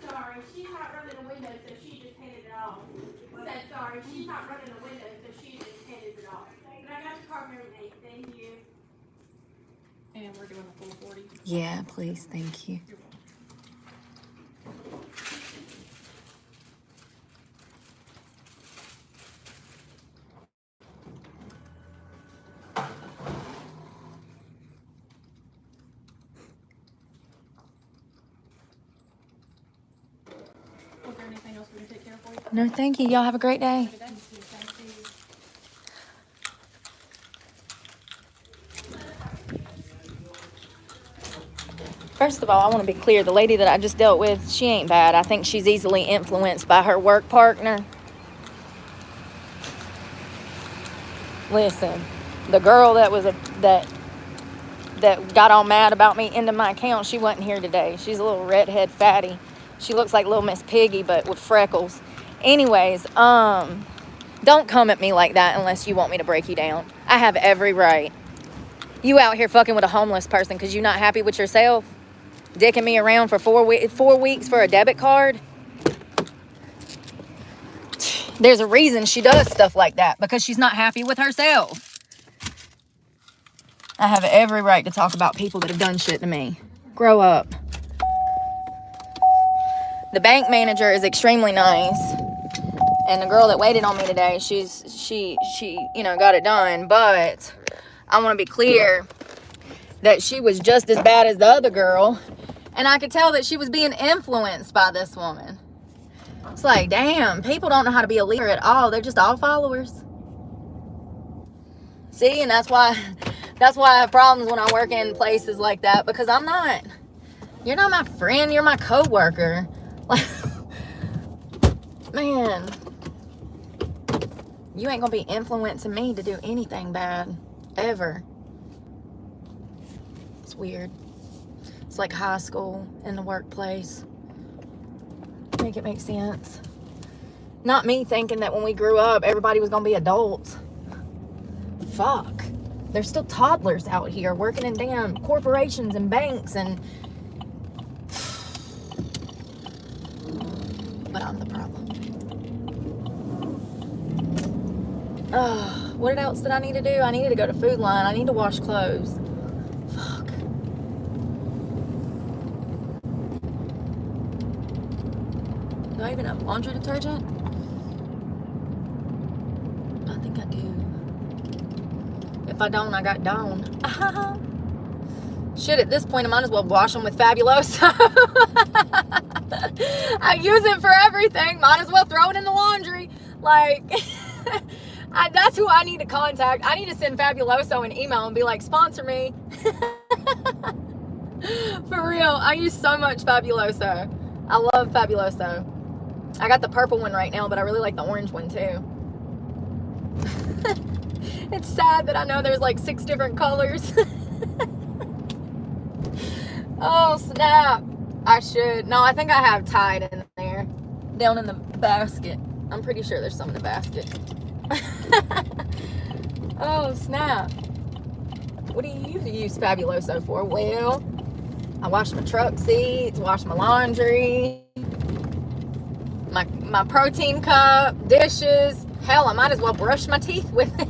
Sorry, she's not running the window, so she just handed it off. Said sorry, she's not running the window, so she just handed it off. But I got the card and everything. Thank you. And we're doing a full 40. Yeah, please. Thank you. Was there anything else we can take care of for you? No, thank you. Y'all have a great day. Have a good day. Thank you. First of all, I want to be clear. The lady that I just dealt with, she ain't bad. I think she's easily influenced by her work partner. Listen, the girl that was that got all mad about me into my account, she wasn't here today. She's a little redhead fatty. She looks like little Miss Piggy, but with freckles. Anyways, don't come at me like that unless you want me to break you down. I have every right. You out here fucking with a homeless person because you're not happy with yourself? Dicking me around for 4 weeks for a debit card? There's a reason she does stuff like that, because she's not happy with herself. I have every right to talk about people that have done shit to me. Grow up. The bank manager is extremely nice. And the girl that waited on me today, she got it done. But I want to be clear that she was just as bad as the other girl. And I could tell that she was being influenced by this woman. It's like, damn, people don't know how to be a leader at all. They're just all followers. See, and that's why I have problems when I work in places like that, because I'm not. You're not my friend. You're my coworker. Like, man, you ain't gonna be influencing me to do anything bad ever. It's weird. It's like high school in the workplace. Make it make sense. Not me thinking that when we grew up, everybody was gonna be adults. Fuck. There's still toddlers out here working in damn corporations and banks and... But I'm the problem. What else did I need to do? I needed to go to Food Line. I need to wash clothes. Fuck. Do I even have laundry detergent? I think I do. If I don't, I got Dawn. Shit, at this point, I might as well wash them with Fabuloso. I use it for everything. Might as well throw it in the laundry. Like, that's who I need to contact. I need to send Fabuloso an email and be like, sponsor me. For real, I use so much Fabuloso. I love Fabuloso. I got the purple one right now, but I really like the orange one too. It's sad that I know there's like 6 different colors. Oh, snap. I should. No, I think I have Tide in there. Down in the basket. I'm pretty sure there's some in the basket. Oh, snap. What do you use Fabuloso for? Well, I wash my truck seats, wash my laundry, my protein cup, dishes. Hell, I might as well brush my teeth with it.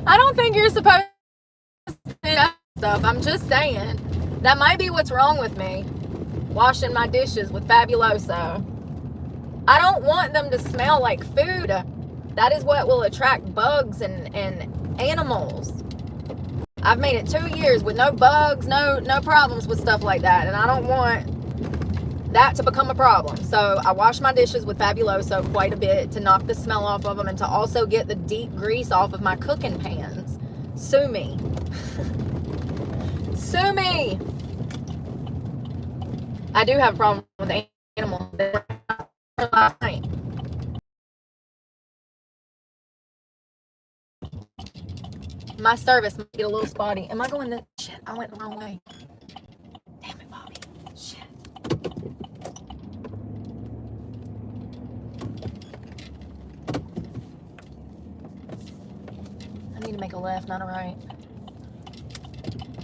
I don't think you're supposed to do that stuff. I'm just saying. That might be what's wrong with me. Washing my dishes with Fabuloso. I don't want them to smell like food. That is what will attract bugs and animals. I've made it 2 years with no bugs, no problems with stuff like that. And I don't want that to become a problem. So I wash my dishes with Fabuloso quite a bit to knock the smell off of them and to also get the deep grease off of my cooking pans. Sue me. Sue me. I do have a problem with animals. My service might get a little spotty. Am I going to... Shit, I went the wrong way. Damn it, Bobby. Shit. I need to make a left, not a right.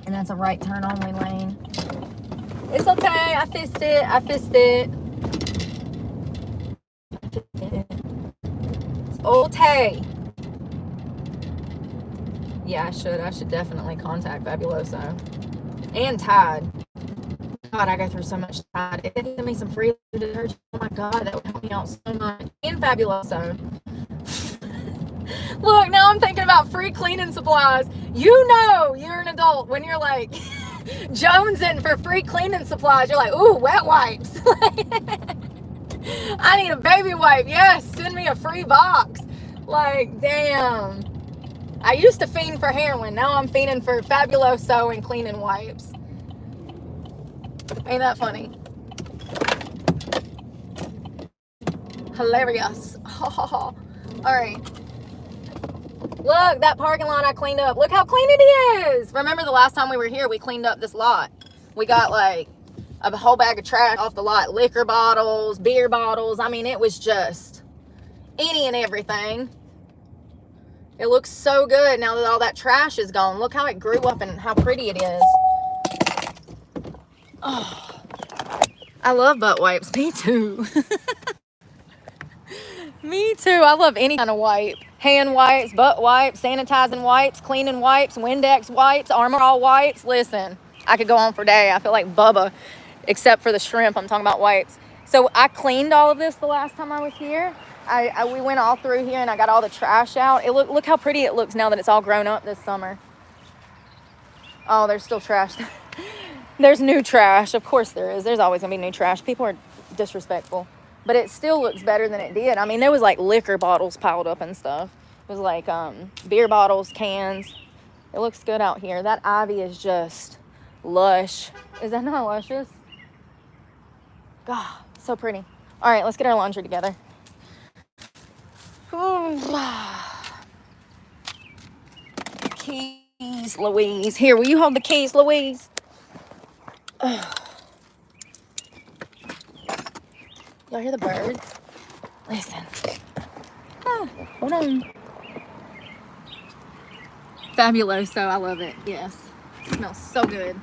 And that's a right turn only lane. It's okay. I fixed it. It's okay. Yeah, I should definitely contact Fabuloso. And Tide. God, I go through so much Tide. If they give me some free detergent, oh my God, that would help me out so much. And Fabuloso. Look, now I'm thinking about free cleaning supplies. You know you're an adult when you're like jonesing for free cleaning supplies. You're like, ooh, wet wipes. I need a baby wipe. Yes, send me a free box. Like, damn. I used to fiend for heroin. Now I'm fiending for Fabuloso and cleaning wipes. Ain't that funny? Hilarious. All right. Look, that parking lot I cleaned up. Look how clean it is. Remember the last time we were here, we cleaned up this lot. We got like a whole bag of trash off the lot. Liquor bottles, beer bottles. I mean, it was just any and everything. It looks so good now that all that trash is gone. Look how it grew up and how pretty it is. Oh, I love butt wipes. Me too. Me too. I love any kind of wipe. Hand wipes, butt wipes, sanitizing wipes, cleaning wipes, Windex wipes, Armor All wipes. Listen, I could go on for days. I feel like Bubba, except for the shrimp. I'm talking about wipes. So I cleaned all of this the last time I was here. We went all through here and I got all the trash out. Look how pretty it looks now that it's all grown up this summer. Oh, there's still trash. There's new trash. Of course there is. There's always gonna be new trash. People are disrespectful. But it still looks better than it did. I mean, there was like liquor bottles piled up and stuff. It was like beer bottles, cans. It looks good out here. That ivy is just lush. Is that not luscious? God, so pretty. All right, let's get our laundry together. Keys, Louise. Here, will you hold the keys, Louise? Y'all hear the birds? Listen. Hold on. Fabuloso, I love it. Yes. It smells so good.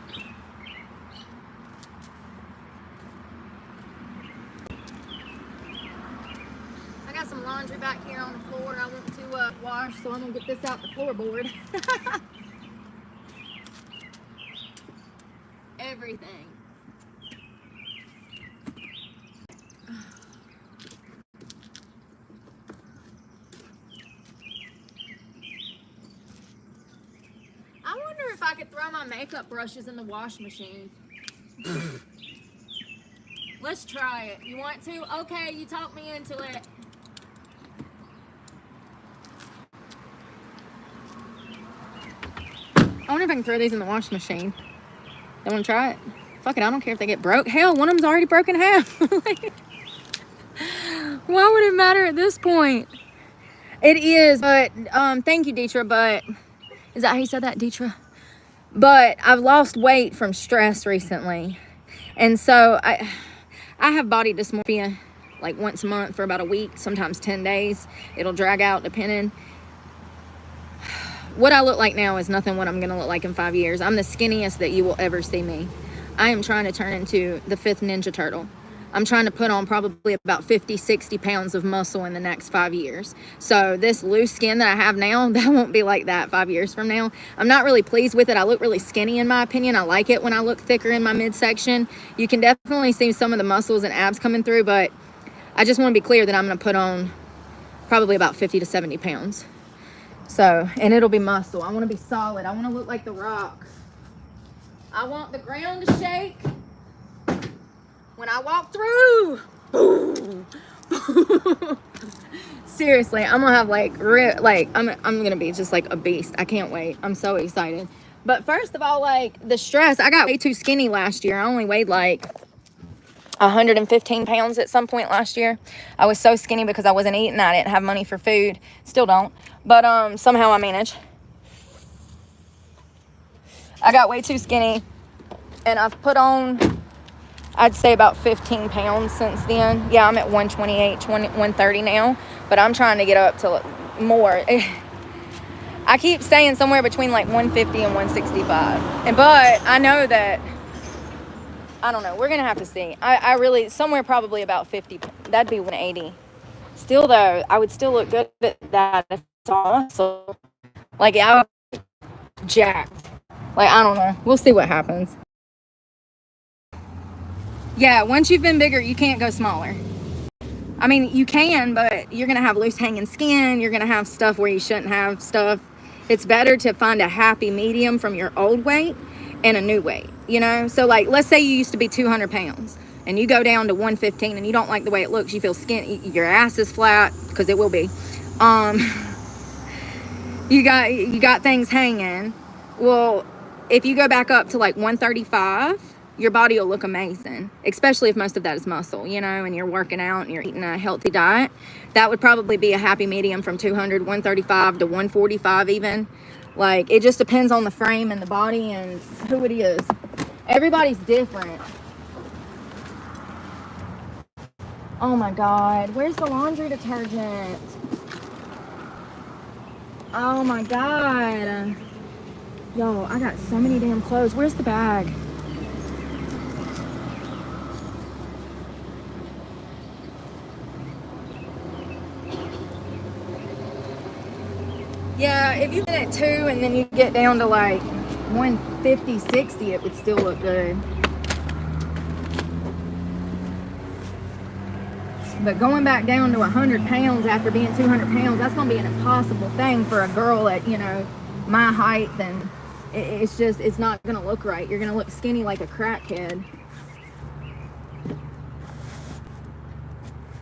I got some laundry back here on the floor I want to wash, so I'm going to get this out the floorboard. Everything. I wonder if I could throw my makeup brushes in the wash machine. Let's try it. You want to? Okay, you talked me into it. I wonder if I can throw these in the wash machine. They want to try it? Fuck it, I don't care if they get broke. Hell, one of them's already broken in half. Why would it matter at this point? It is, but thank you, Deetra, but is that how you said that, Deetra? But I've lost weight from stress recently. And so I have body dysmorphia like once a month for about a week, sometimes 10 days. It'll drag out depending. What I look like now is nothing what I'm going to look like in 5 years. I'm the skinniest that you will ever see me. I am trying to turn into the 5th Ninja Turtle. I'm trying to put on probably about 50, 60 pounds of muscle in the next 5 years. So this loose skin that I have now, that won't be like that 5 years from now. I'm not really pleased with it. I look really skinny in my opinion. I like it when I look thicker in my midsection. You can definitely see some of the muscles and abs coming through, but I just want to be clear that I'm going to put on probably about 50 to 70 pounds. So, and it'll be muscle. I want to be solid. I want to look like The Rock. I want the ground to shake when I walk through. Seriously, I'm gonna have I'm gonna be just like a beast. I can't wait. I'm so excited. But first of all, like the stress, I got way too skinny last year. I only weighed like 115 pounds at some point last year. I was so skinny because I wasn't eating. I didn't have money for food. Still don't. But somehow I managed. I got way too skinny, and I've put on, I'd say, about 15 pounds since then. Yeah, I'm at 128, 130 now, but I'm trying to get up to more. I keep saying somewhere between like 150 and 165. But I know that, I don't know, we're going to have to see. I really, somewhere probably about 50, that'd be 180. Still though, I would still look good at that if it's all muscle. Like, I would jacked. Like, I don't know. We'll see what happens. Yeah, once you've been bigger, you can't go smaller. I mean, you can, but you're going to have loose hanging skin. You're going to have stuff where you shouldn't have stuff. It's better to find a happy medium from your old weight and a new weight, you know? So, like, let's say you used to be 200 pounds and you go down to 115 and you don't like the way it looks. You feel skinny. Your ass is flat, because it will be. You got things hanging. Well, if you go back up to like 135, your body will look amazing, especially if most of that is muscle, you know, and you're working out and you're eating a healthy diet. That would probably be a happy medium from 200, 135 to 145 even. Like, it just depends on the frame and the body and who it is. Everybody's different. Oh my God, where's the laundry detergent? Oh my God. Yo, I got so many damn clothes. Where's the bag? Yeah, if you get at 2 and then you get down to like 150, 60, it would still look good. But going back down to 100 pounds after being 200 pounds, that's going to be an impossible thing for a girl at, you know, my height. And it's just, it's not going to look right. You're going to look skinny like a crackhead.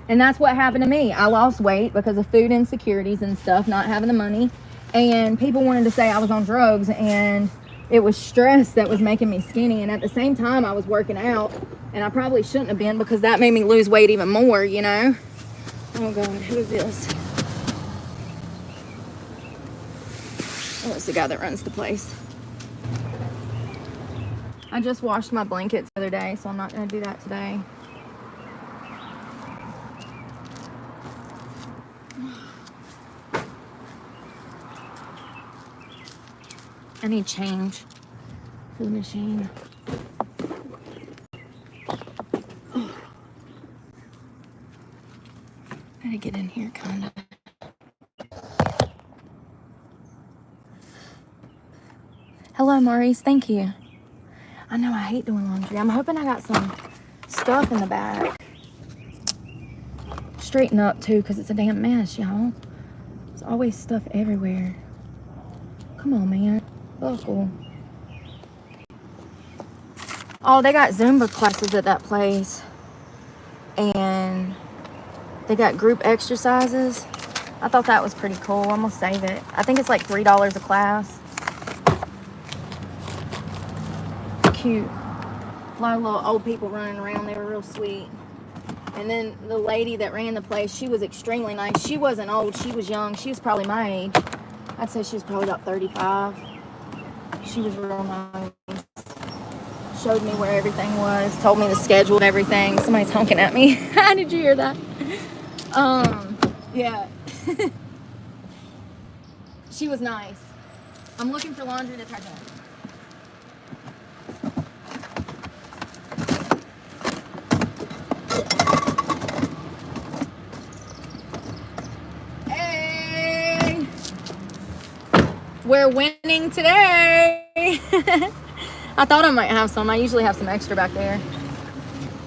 And that's what happened to me. I lost weight because of food insecurities and stuff, not having the money. And people wanted to say I was on drugs, and it was stress that was making me skinny. And at the same time, I was working out, and I probably shouldn't have been, because that made me lose weight even more, you know? Oh God, who is this? Oh, it's the guy that runs the place. I just washed my blankets the other day, so I'm not going to do that today. I need change for the machine. Oh. Gotta get in here, kinda. Hello, Maurice. Thank you. I know I hate doing laundry. I'm hoping I got some stuff in the bag. Straighten up too, because it's a damn mess, y'all. There's always stuff everywhere. Come on, man. Buckle. Oh, they got Zumba classes at that place. And they got group exercises. I thought that was pretty cool. I'm gonna save it. I think it's like $3 a class. Cute. A lot of little old people running around. They were real sweet. And then the lady that ran the place, she was extremely nice. She wasn't old. She was young. She was probably my age. I'd say she was probably about 35. She was real nice. Showed me where everything was. Told me the schedule and everything. Somebody's honking at me. Did you hear that? Yeah. She was nice. I'm looking for laundry detergent. Hey! We're winning today! I thought I might have some. I usually have some extra back there.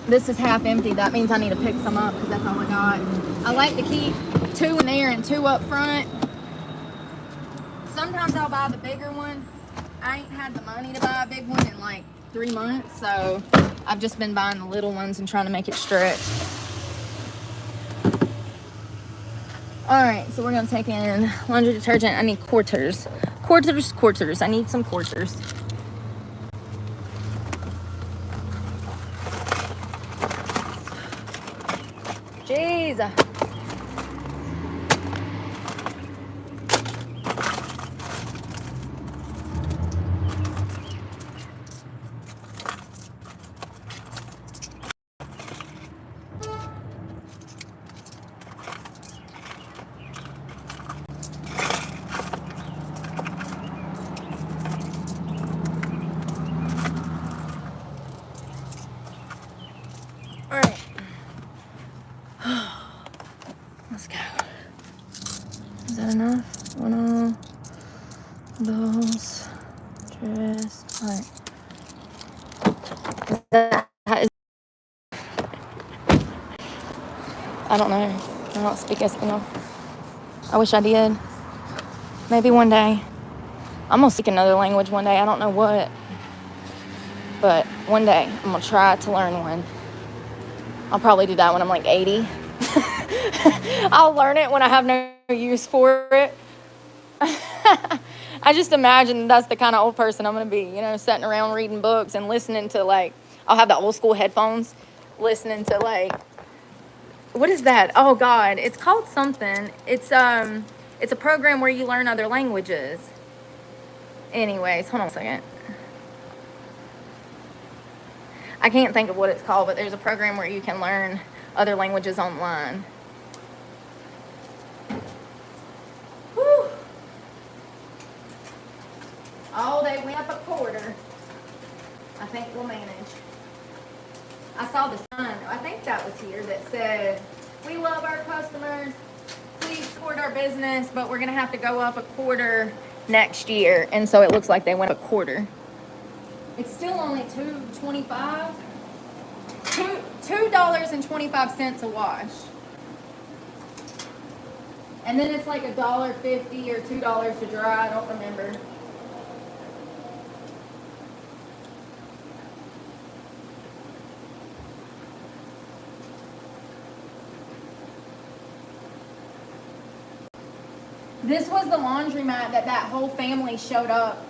This is half empty. That means I need to pick some up, because that's all I got. I like to keep 2 in there and 2 up front. Sometimes I'll buy the bigger one. I ain't had the money to buy a big one in like 3 months, so I've just been buying the little ones and trying to make it stretch. Alright, so we're going to take in laundry detergent. I need quarters. Quarters. I need some quarters. Jeez. Those just like that is, I don't know. I don't speak Espanol. I wish I did. Maybe one day. I'm gonna speak another language one day. I don't know what. But one day I'm gonna try to learn one. I'll probably do that when I'm like 80. I'll learn it when I have no use for it. I just imagine that's the kind of old person I'm going to be, you know, sitting around reading books and listening to, like, I'll have the old school headphones, listening to, like, what is that? Oh, God. It's called something. It's a program where you learn other languages. Anyways, hold on a second. I can't think of what it's called, but there's a program where you can learn other languages online. Whew. Oh, they went up a quarter. I think we'll manage. I saw the sign, I think that was here, that said, we love our customers, please support our business, but we're going to have to go up a quarter next year. And so it looks like they went up a quarter. It's still only $2.25. $2.25 a wash. And then it's like $1.50 or $2 to dry, I don't remember. This was the laundromat that whole family showed up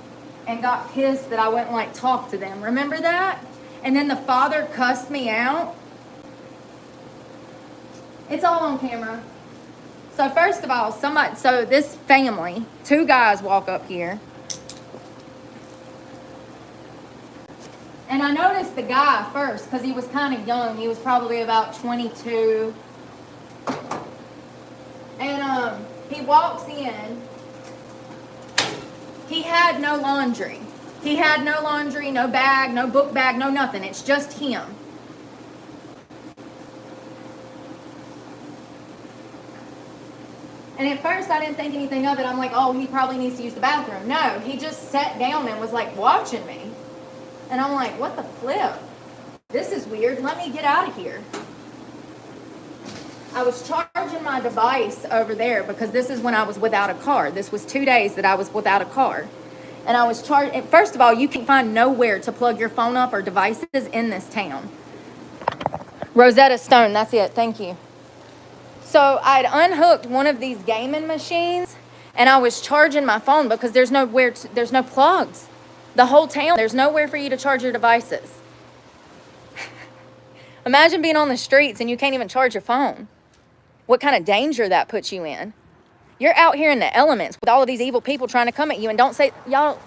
and got pissed that I wouldn't like talk to them. Remember that? And then the father cussed me out. It's all on camera. So first of all, so this family, 2 guys walk up here. And I noticed the guy first because he was kind of young. He was probably about 22. And he walks in. He had no laundry. He had no laundry, no bag, no book bag, no nothing. It's just him. And at first I didn't think anything of it. I'm like, oh, he probably needs to use the bathroom. No, he just sat down and was like watching me. And I'm like, what the flip? This is weird. Let me get out of here. I was charging my device over there because this is when I was without a car. This was 2 days that I was without a car. And I was charging. First of all, you can find nowhere to plug your phone up or devices in this town. Rosetta Stone, that's it. Thank you. So I'd unhooked one of these gaming machines and I was charging my phone because there's no plugs. The whole town, there's nowhere for you to charge your devices. Imagine being on the streets and you can't even charge your phone. What kind of danger that puts you in. You're out here in the elements with all of these evil people trying to come at you, and don't say, y'all,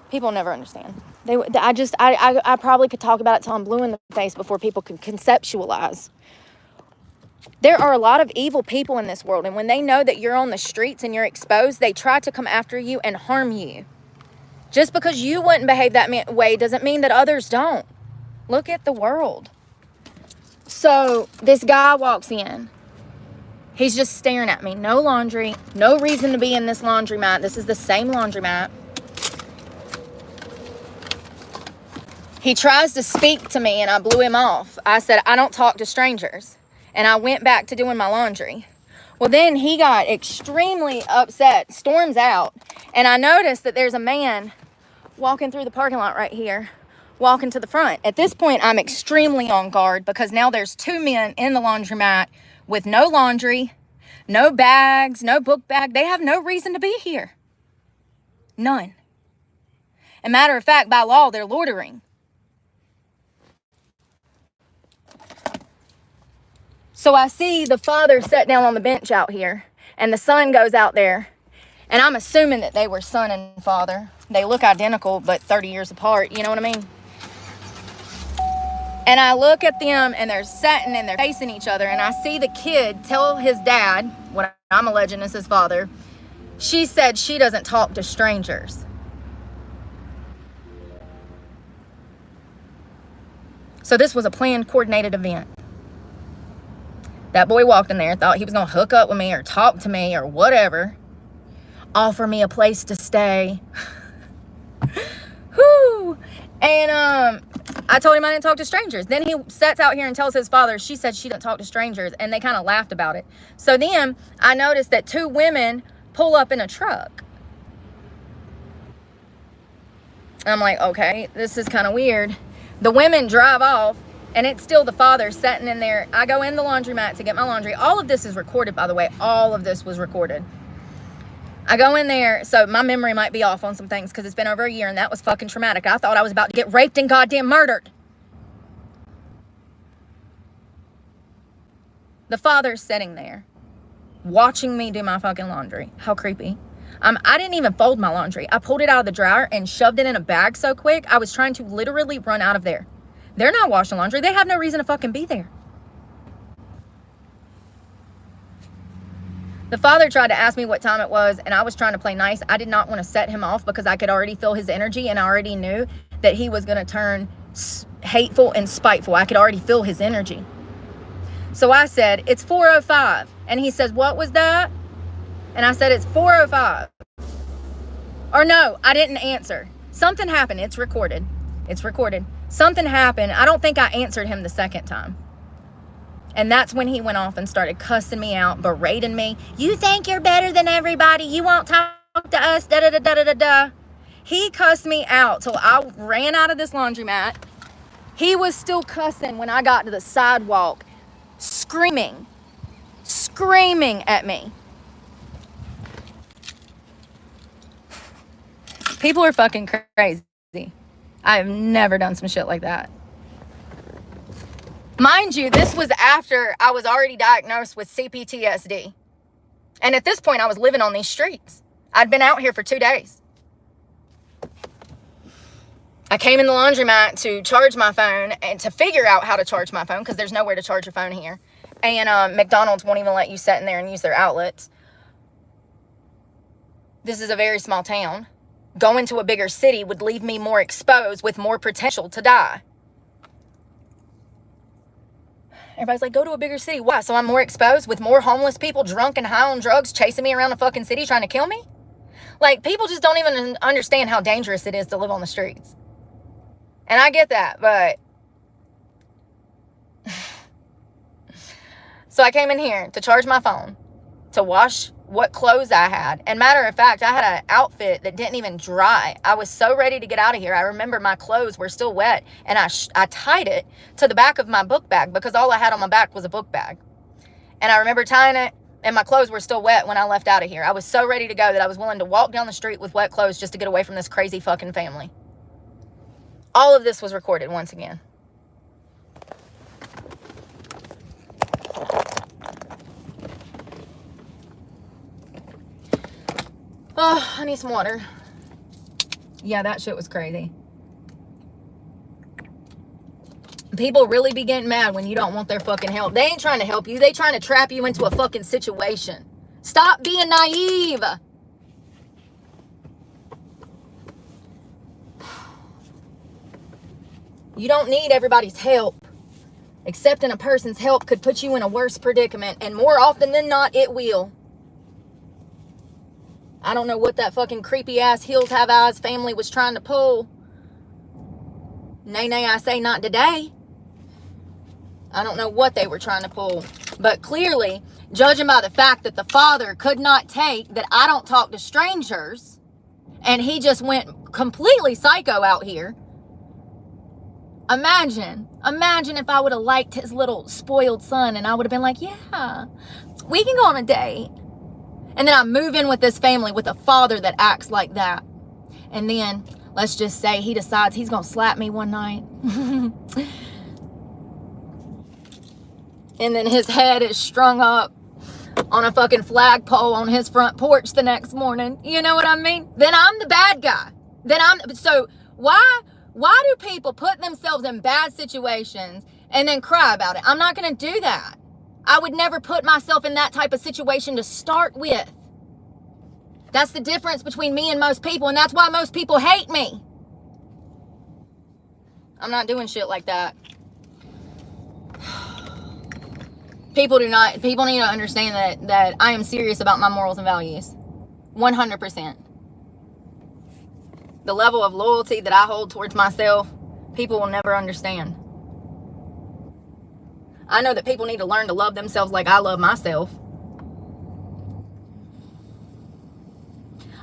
people never understand. I probably could talk about it till I'm blue in the face before people can conceptualize. There are a lot of evil people in this world, and when they know that you're on the streets and you're exposed, they try to come after you and harm you. Just because you wouldn't behave that way doesn't mean that others don't. Look at the world. So this guy walks in. He's just staring at me. No laundry. No reason to be in this laundromat. This is the same laundromat. He tries to speak to me and I blew him off. I said, I don't talk to strangers. And I went back to doing my laundry. Well, then he got extremely upset, storms out. And I noticed that there's a man walking through the parking lot right here, walking to the front. At this point, I'm extremely on guard because now there's 2 men in the laundromat with no laundry, no bags, no book bag. They have no reason to be here. None. As a matter of fact, by law, they're loitering. So I see the father sat down on the bench out here, and the son goes out there, and I'm assuming that they were son and father. They look identical, but 30 years apart, you know what I mean? And I look at them, and they're sitting, and they're facing each other, and I see the kid tell his dad, what I'm alleging is his father, she said she doesn't talk to strangers. So this was a planned, coordinated event. That boy walked in there, thought he was going to hook up with me or talk to me or whatever. offer me a place to stay. Whoo! And I told him I didn't talk to strangers. Then he sets out here and tells his father, she said she didn't talk to strangers, and they kind of laughed about it. So then I noticed that 2 women pull up in a truck. I'm like, okay, this is kind of weird. The women drive off, and it's still the father sitting in there. I go in the laundromat to get my laundry. All of this is recorded, by the way. All of this was recorded. I go in there, so my memory might be off on some things because it's been over a year, and that was fucking traumatic. I thought I was about to get raped and goddamn murdered. The father's sitting there watching me do my fucking laundry. How creepy. I didn't even fold my laundry. I pulled it out of the dryer and shoved it in a bag so quick, I was trying to literally run out of there. They're not washing laundry. They have no reason to fucking be there. The father tried to ask me what time it was, and I was trying to play nice. I did not want to set him off because I could already feel his energy, and I already knew that he was going to turn hateful and spiteful. I could already feel his energy. So I said, it's 4:05. And he says, what was that? And I said, it's 4:05. Or no, I didn't answer. Something happened. It's recorded. It's recorded. Something happened. I don't think I answered him the second time. And that's when he went off and started cussing me out, berating me. You think you're better than everybody. You won't talk to us. Da da da da da da. He cussed me out till I ran out of this laundromat. He was still cussing when I got to the sidewalk, screaming at me. People are fucking crazy. I've never done some shit like that. Mind you, this was after I was already diagnosed with CPTSD. And at this point, I was living on these streets. I'd been out here for 2 days. I came in the laundromat to charge my phone and to figure out how to charge my phone because there's nowhere to charge your phone here. And McDonald's won't even let you sit in there and use their outlets. This is a very small town. Going to a bigger city would leave me more exposed with more potential to die. Everybody's like, go to a bigger city. Why? So I'm more exposed with more homeless people drunk and high on drugs chasing me around the fucking city trying to kill me? Like, people just don't even understand how dangerous it is to live on the streets. And I get that, but... So I came in here to charge my phone, to wash what clothes I had. And matter of fact, I had an outfit that didn't even dry. I was so ready to get out of here. I remember my clothes were still wet, and I tied it to the back of my book bag because all I had on my back was a book bag. And I remember tying it, and my clothes were still wet when I left out of here. I was so ready to go that I was willing to walk down the street with wet clothes just to get away from this crazy fucking family. All of this was recorded once again. Oh, I need some water. Yeah, that shit was crazy. People really be getting mad when you don't want their fucking help. They ain't trying to help you. They trying to trap you into a fucking situation. Stop being naive. You don't need everybody's help. Accepting a person's help could put you in a worse predicament, and more often than not, it will. I don't know what that fucking creepy ass Hills Have Eyes family was trying to pull. Nay, nay, I say not today. I don't know what they were trying to pull. But clearly, judging by the fact that the father could not take that I don't talk to strangers, and he just went completely psycho out here. Imagine if I would have liked his little spoiled son, and I would have been like, yeah, we can go on a date. And then I move in with this family with a father that acts like that. And then, let's just say he decides he's going to slap me one night. And then his head is strung up on a fucking flagpole on his front porch the next morning. You know what I mean? Then I'm the bad guy. So why do people put themselves in bad situations and then cry about it? I'm not going to do that. I would never put myself in that type of situation to start with. That's the difference between me and most people, and that's why most people hate me. I'm not doing shit like that. People need to understand that I am serious about my morals and values. 100%. The level of loyalty that I hold towards myself, people will never understand. I know that people need to learn to love themselves like I love myself.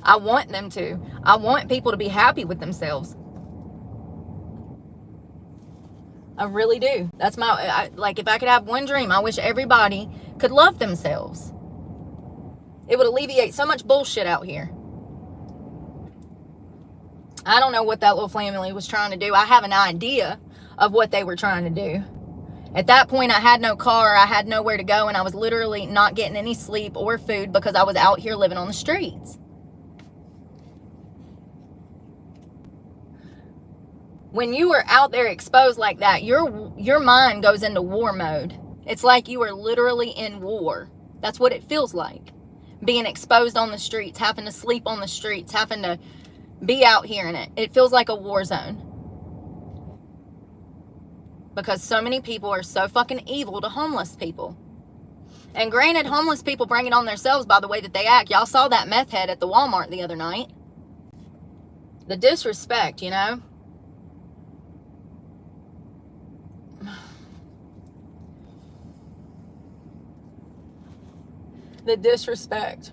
I want them to. I want people to be happy with themselves. I really do. That's like, if I could have one dream, I wish everybody could love themselves. It would alleviate so much bullshit out here. I don't know what that little family was trying to do. I have an idea of what they were trying to do. At that point, I had no car, I had nowhere to go, and I was literally not getting any sleep or food because I was out here living on the streets. When you are out there exposed like that, your mind goes into war mode. It's like you are literally in war. That's what it feels like. Being exposed on the streets, having to sleep on the streets, having to be out here in it. It feels like a war zone. Because so many people are so fucking evil to homeless people. And granted, homeless people bring it on themselves by the way that they act. Y'all saw that meth head at the Walmart the other night. The disrespect, you know? The disrespect.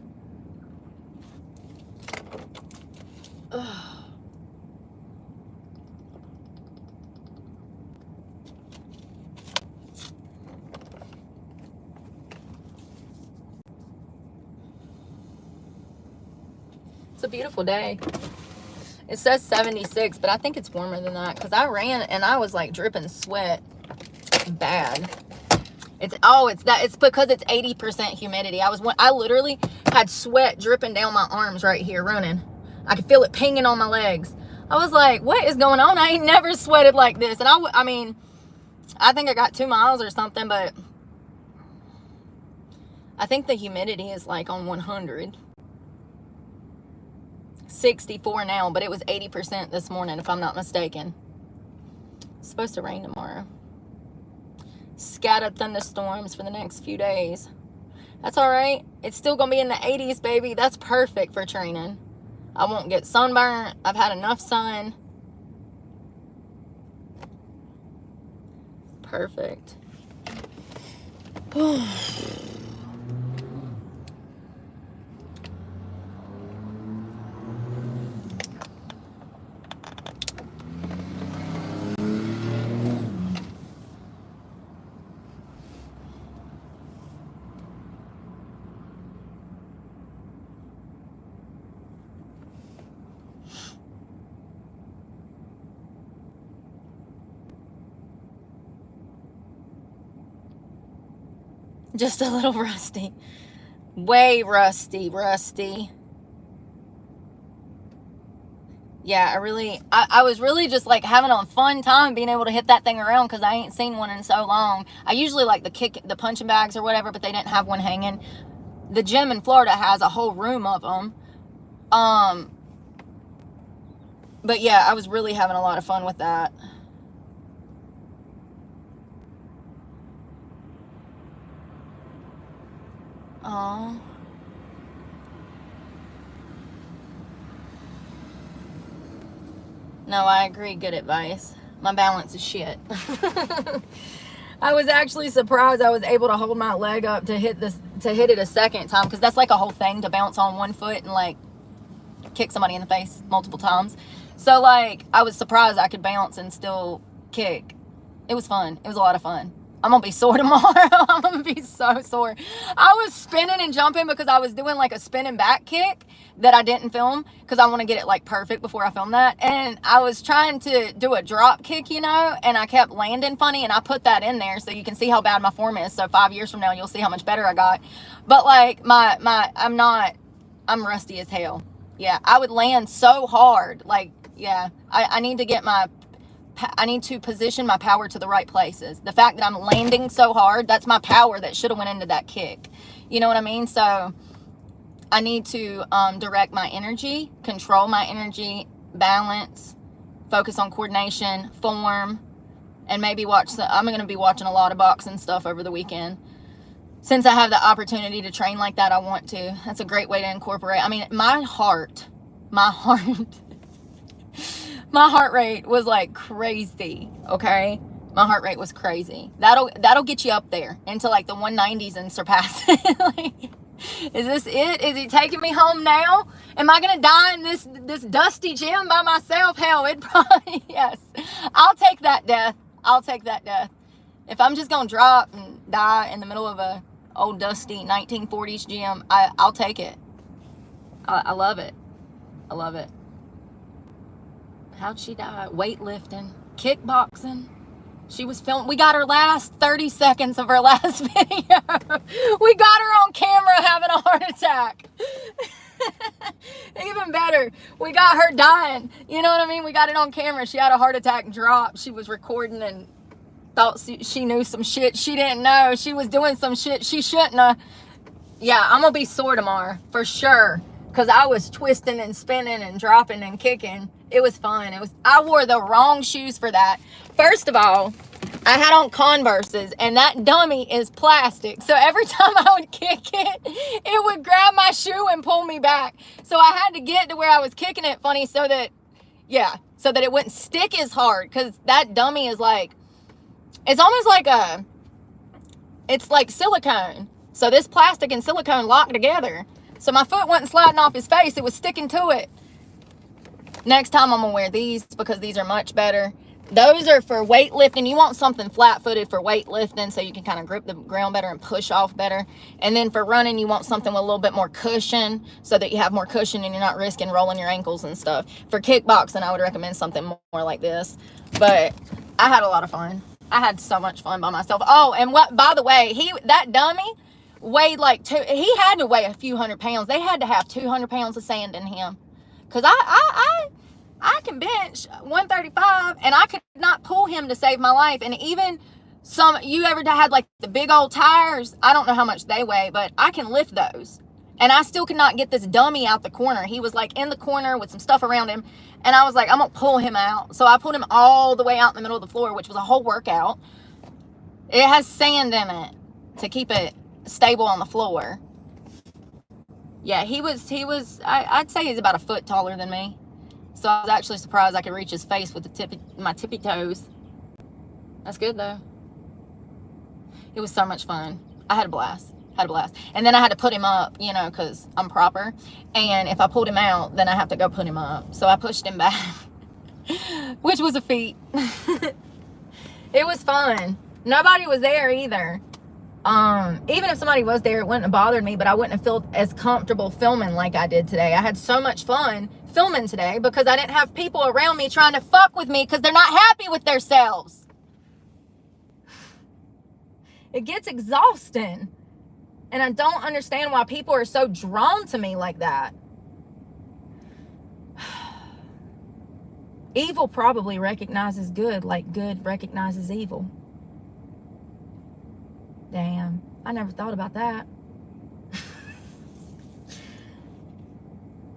Ugh. It's a beautiful day. It says 76, but I think it's warmer than that because I ran and I was like dripping sweat bad. It's because it's 80% humidity. I literally had sweat dripping down my arms right here running. I could feel it pinging on my legs. I was like, what is going on? I ain't never sweated like this. And I mean, I think I got 2 miles or something, but I think the humidity is like on 100. 64 now, but it was 80% this morning, if I'm not mistaken. It's supposed to rain tomorrow. Scattered thunderstorms for the next few days. That's all right. It's still gonna be in the 80s, baby. That's perfect for training. I won't get sunburned. I've had enough sun. Perfect. Just a little rusty. Way rusty. Yeah, I was really just like having a fun time being able to hit that thing around because I ain't seen one in so long. I usually like the punching bags or whatever, but they didn't have one hanging. The gym in Florida has a whole room of them. But yeah, I was really having a lot of fun with that. Oh. No, I agree. Good advice. My balance is shit. I was actually surprised I was able to hold my leg up to hit it a second time, because that's like a whole thing to bounce on one foot and like kick somebody in the face multiple times. So like I was surprised I could bounce and still kick. It was fun. It was a lot of fun. I'm gonna be sore tomorrow. I'm gonna be so sore. I was spinning and jumping because I was doing like a spinning back kick that I didn't film because I want to get it like perfect before I film that. And I was trying to do a drop kick, you know, and I kept landing funny, and I put that in there so you can see how bad my form is. So 5 years from now, you'll see how much better I got. But like I'm rusty as hell. Yeah, I would land so hard. Like, yeah, I need to position my power to the right places. The fact that I'm landing so hard, that's my power that should have went into that kick. You know what I mean? So I need to direct my energy, control my energy, balance, focus on coordination, form, and maybe I'm going to be watching a lot of boxing stuff over the weekend. since I have the opportunity to train like that, I want to. That's a great way to incorporate. I mean, my heart my heart rate was like crazy. Okay, my heart rate was crazy. That'll get you up there into like the 190s and surpass it. Like, is this it? Is he taking me home now? Am I gonna die in this dusty gym by myself? Hell, it probably, yes. I'll take that death. I'll take that death. If I'm just gonna drop and die in the middle of a old dusty 1940s gym, I'll take it. I love it. I love it. How'd she die? Weightlifting, kickboxing. She was filmed. We got her last 30 seconds of her last video. We got her on camera having a heart attack. Even better, we got her dying. You know what I mean? We got it on camera. She had a heart attack, dropped. She was recording and thought she knew some shit she didn't know. She was doing some shit she shouldn't have. Yeah, I'm gonna be sore tomorrow for sure, because I was twisting and spinning and dropping and kicking. It was fun. I wore the wrong shoes for that. First of all, I had on Converses, and that dummy is plastic. So every time I would kick it, it would grab my shoe and pull me back. So I had to get to where I was kicking it funny so that it wouldn't stick as hard, because that dummy is like, it's almost like it's like silicone. So this plastic and silicone locked together. So my foot wasn't sliding off his face. It was sticking to it. Next time I'm going to wear these, because these are much better. Those are for weightlifting. You want something flat-footed for weightlifting so you can kind of grip the ground better and push off better. And then for running, you want something with a little bit more cushion so that you have more cushion and you're not risking rolling your ankles and stuff. For kickboxing, I would recommend something more like this. But I had a lot of fun. I had so much fun by myself. Oh, and by the way, that dummy weighed like he had to weigh a few hundred pounds. They had to have 200 pounds of sand in him. Because I can bench 135, and I could not pull him to save my life. And even you ever had like the big old tires? I don't know how much they weigh, but I can lift those. And I still could not get this dummy out the corner. He was like in the corner with some stuff around him. And I was like, I'm going to pull him out. So I pulled him all the way out in the middle of the floor, which was a whole workout. It has sand in it to keep it stable on the floor. Yeah, I'd say he's about a foot taller than me. So I was actually surprised I could reach his face with my tippy toes. That's good though. It was so much fun. I had a blast. And then I had to put him up, because I'm proper. And if I pulled him out, then I have to go put him up. So I pushed him back, which was a feat. It was fun. Nobody was there either. Even if somebody was there, it wouldn't have bothered me, but I wouldn't have felt as comfortable filming like I did today. I had so much fun filming today because I didn't have people around me trying to fuck with me because they're not happy with themselves. It gets exhausting. And I don't understand why people are so drawn to me like that. Evil probably recognizes good like good recognizes evil. Damn, I never thought about that.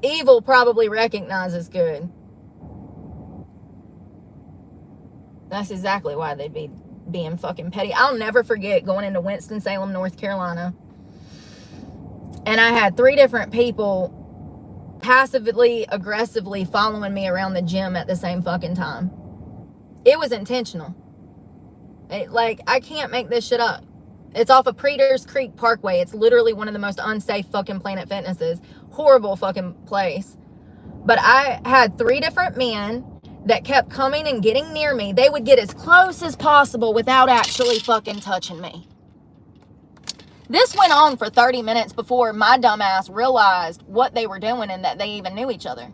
Evil probably recognizes good. That's exactly why they'd be being fucking petty. I'll never forget going into Winston-Salem, North Carolina. And I had 3 different people passively, aggressively following me around the gym at the same fucking time. It was intentional. I can't make this shit up. It's off of Preeters Creek Parkway. It's literally one of the most unsafe fucking Planet Fitnesses. Horrible fucking place. But I had 3 different men that kept coming and getting near me. They would get as close as possible without actually fucking touching me. This went on for 30 minutes before my dumbass realized what they were doing and that they even knew each other.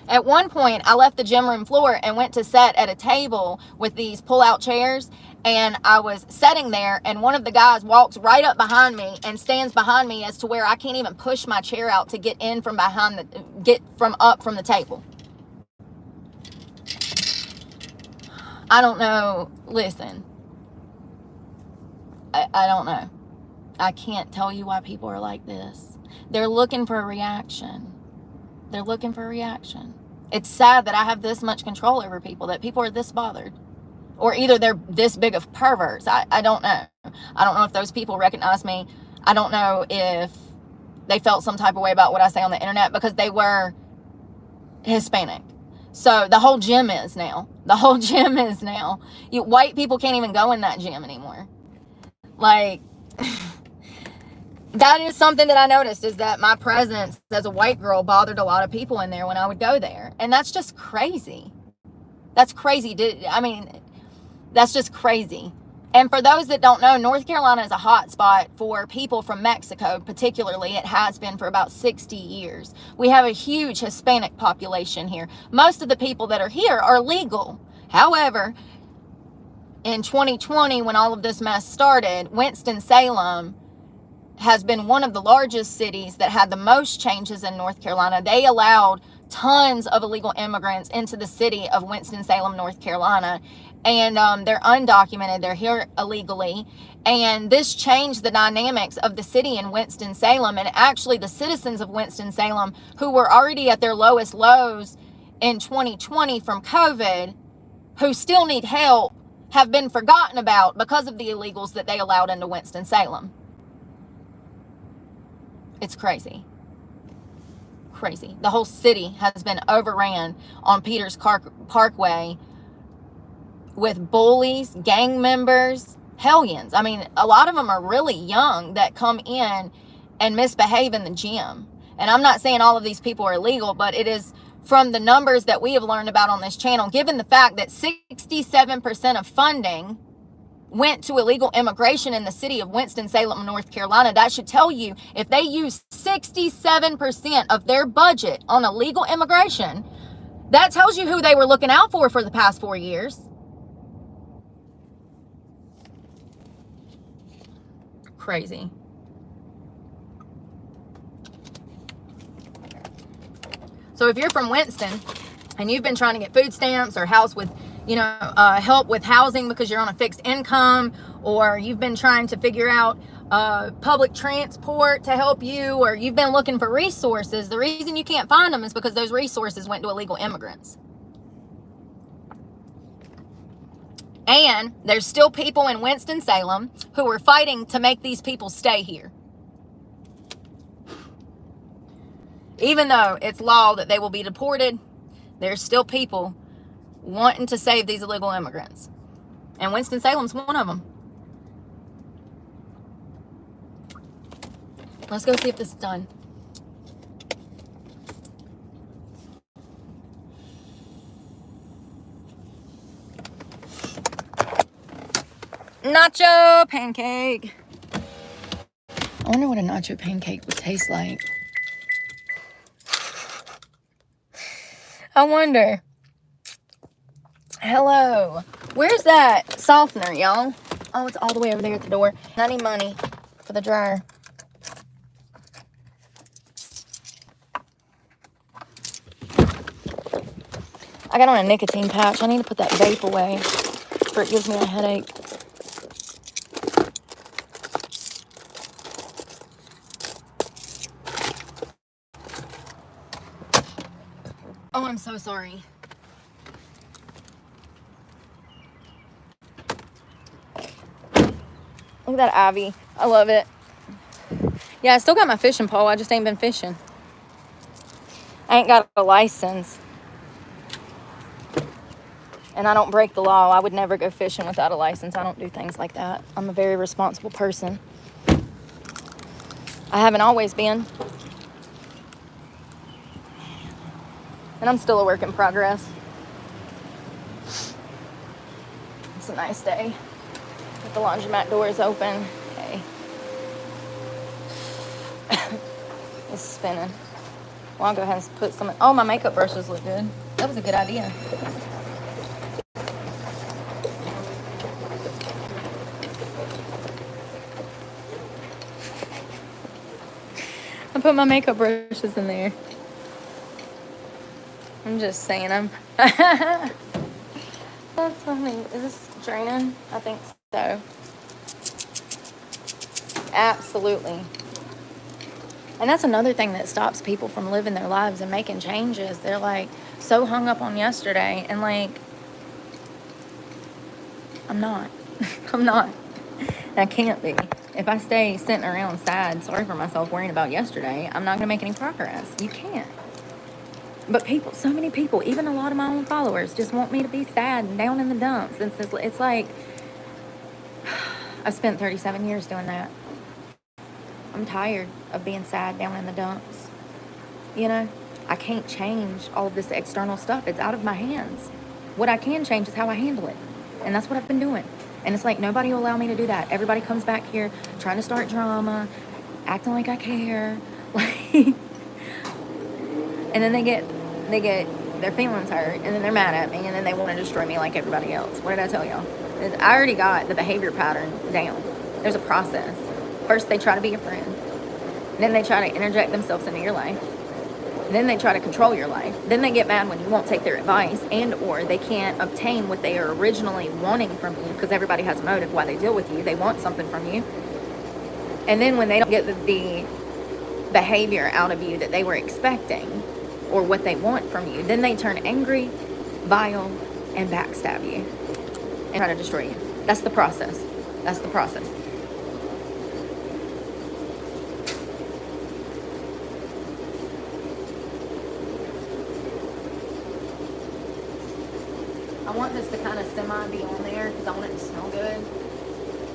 At one point, I left the gym room floor and went to sit at a table with these pull-out chairs. And I was sitting there, and one of the guys walks right up behind me and stands behind me as to where I can't even push my chair out to get in from up from the table. I don't know. Listen. I don't know. I can't tell you why people are like this. They're looking for a reaction. It's sad that I have this much control over people, that people are this bothered. Or either they're this big of perverts. I don't know. I don't know if those people recognize me. I don't know if they felt some type of way about what I say on the internet, because they were Hispanic. So the whole gym is now. The whole gym is now. White people can't even go in that gym anymore. Like, that is something that I noticed, is that my presence as a white girl bothered a lot of people in there when I would go there. And that's just crazy. That's crazy. That's just crazy. And for those that don't know, North Carolina is a hot spot for people from Mexico, particularly. It has been for about 60 years. We have a huge Hispanic population here. Most of the people that are here are legal. However, in 2020, when all of this mess started, Winston-Salem has been one of the largest cities that had the most changes in North Carolina. They allowed tons of illegal immigrants into the city of Winston-Salem, North Carolina. And they're undocumented. They're here illegally. And this changed the dynamics of the city in Winston-Salem. And actually, the citizens of Winston-Salem, who were already at their lowest lows in 2020 from COVID, who still need help, have been forgotten about because of the illegals that they allowed into Winston-Salem. It's crazy. Crazy. The whole city has been overran on Peters Parkway with bullies, gang members, hellions. I mean, a lot of them are really young that come in and misbehave in the gym. And I'm not saying all of these people are illegal, but it is from the numbers that we have learned about on this channel, given the fact that 67% of funding went to illegal immigration in the city of Winston-Salem, North Carolina. That should tell you, if they use 67% of their budget on illegal immigration, that tells you who they were looking out for the past 4 years. Crazy. So if you're from Winston and you've been trying to get food stamps or help with housing because you're on a fixed income, or you've been trying to figure out public transport to help you, or you've been looking for resources, the reason you can't find them is because those resources went to illegal immigrants. And there's still people in Winston-Salem who are fighting to make these people stay here. Even though it's law that they will be deported, there's still people wanting to save these illegal immigrants. And Winston-Salem's one of them. Let's go see if this is done. Nacho pancake. I wonder what a nacho pancake would taste like. I wonder. Hello. Where's that softener, y'all? Oh, it's all the way over there at the door. I need money for the dryer. I got on a nicotine patch. I need to put that vape away before it gives me a headache. Oh, I'm so sorry. Look at that ivy. I love it. Yeah, I still got my fishing pole. I just ain't been fishing. I ain't got a license. And I don't break the law. I would never go fishing without a license. I don't do things like that. I'm a very responsible person. I haven't always been. And I'm still a work in progress. It's a nice day. With the laundromat doors open. Okay. It's spinning. Well, I'll go ahead and put some... Oh, my makeup brushes look good. That was a good idea. I put my makeup brushes in there. I'm just saying them. That's funny. Is this draining? I think so. Absolutely. And that's another thing that stops people from living their lives and making changes. They're like so hung up on yesterday, and like I'm not. I'm not. I can't be. If I stay sitting around sad, sorry for myself, worrying about yesterday, I'm not going to make any progress. You can't. But people, so many people, even a lot of my own followers, just want me to be sad and down in the dumps. And it's like, I've spent 37 years doing that. I'm tired of being sad down in the dumps. You know, I can't change all of this external stuff. It's out of my hands. What I can change is how I handle it. And that's what I've been doing. And it's like nobody will allow me to do that. Everybody comes back here trying to start drama, acting like I care. Like, and then they get their feelings hurt, and then they're mad at me, and then they want to destroy me like everybody else. What did I tell y'all? I already got the behavior pattern down. There's a process. First, they try to be your friend. Then they try to interject themselves into your life. Then they try to control your life. Then they get mad when you won't take their advice, and or they can't obtain what they are originally wanting from you, because everybody has a motive why they deal with you. They want something from you. And then when they don't get the behavior out of you that they were expecting, or what they want from you, then they turn angry, vile, and backstab you and try to destroy you. That's the process. That's the process. I want this to kind of semi be on there because I want it to smell good.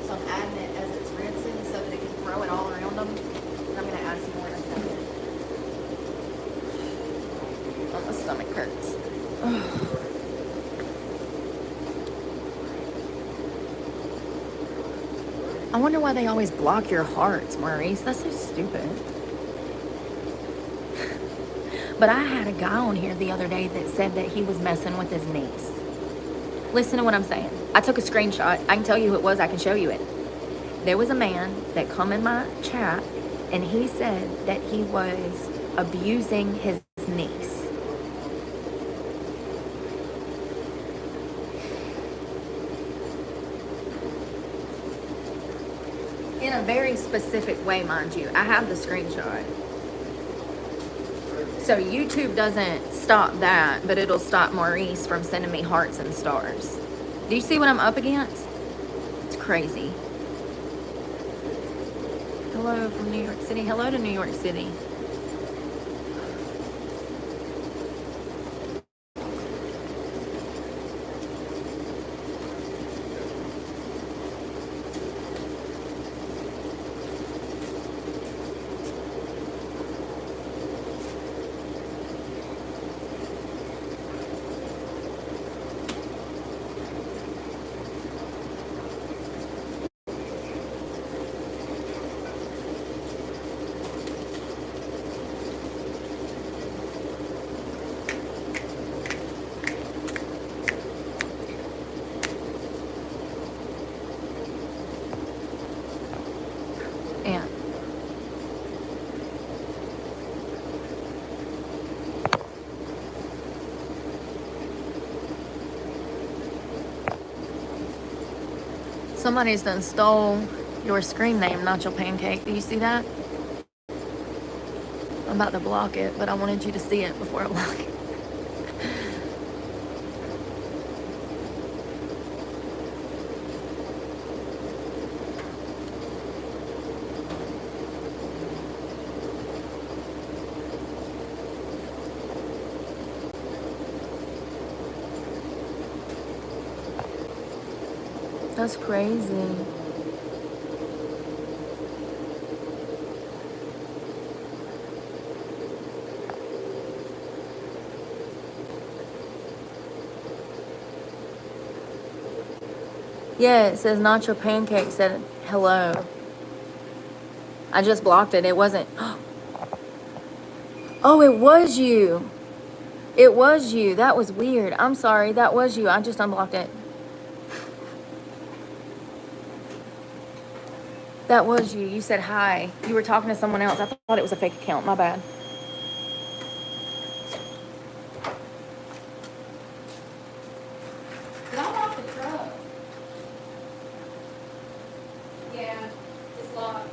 So I'm adding it as it's rinsing so that it can throw it all around them. And I'm going to add some more in a second. Oh, my stomach hurts. I wonder why they always block your hearts, Maurice. That's so stupid. But I had a guy on here the other day that said that he was messing with his niece. Listen to what I'm saying. I took a screenshot. I can tell you who it was. I can show you it. There was a man that come in my chat, and he said that he was abusing his niece. In a very specific way, mind you. I have the screenshot. So YouTube doesn't stop that, but it'll stop Maurice from sending me hearts and stars. Do you see what I'm up against? It's crazy. Hello from New York City. Hello to New York City. Yeah. Somebody's done stole your screen name, Nacho Pancake. Do you see that? I'm about to block it, but I wanted you to see it before I block it. That's crazy. Yeah, it says Nacho Pancake said hello. I just blocked it. It wasn't. Oh, it was you. It was you. That was weird. I'm sorry. That was you. I just unblocked it. That was you. You said hi. You were talking to someone else. I thought it was a fake account. My bad. Get off the truck. Yeah, it's locked.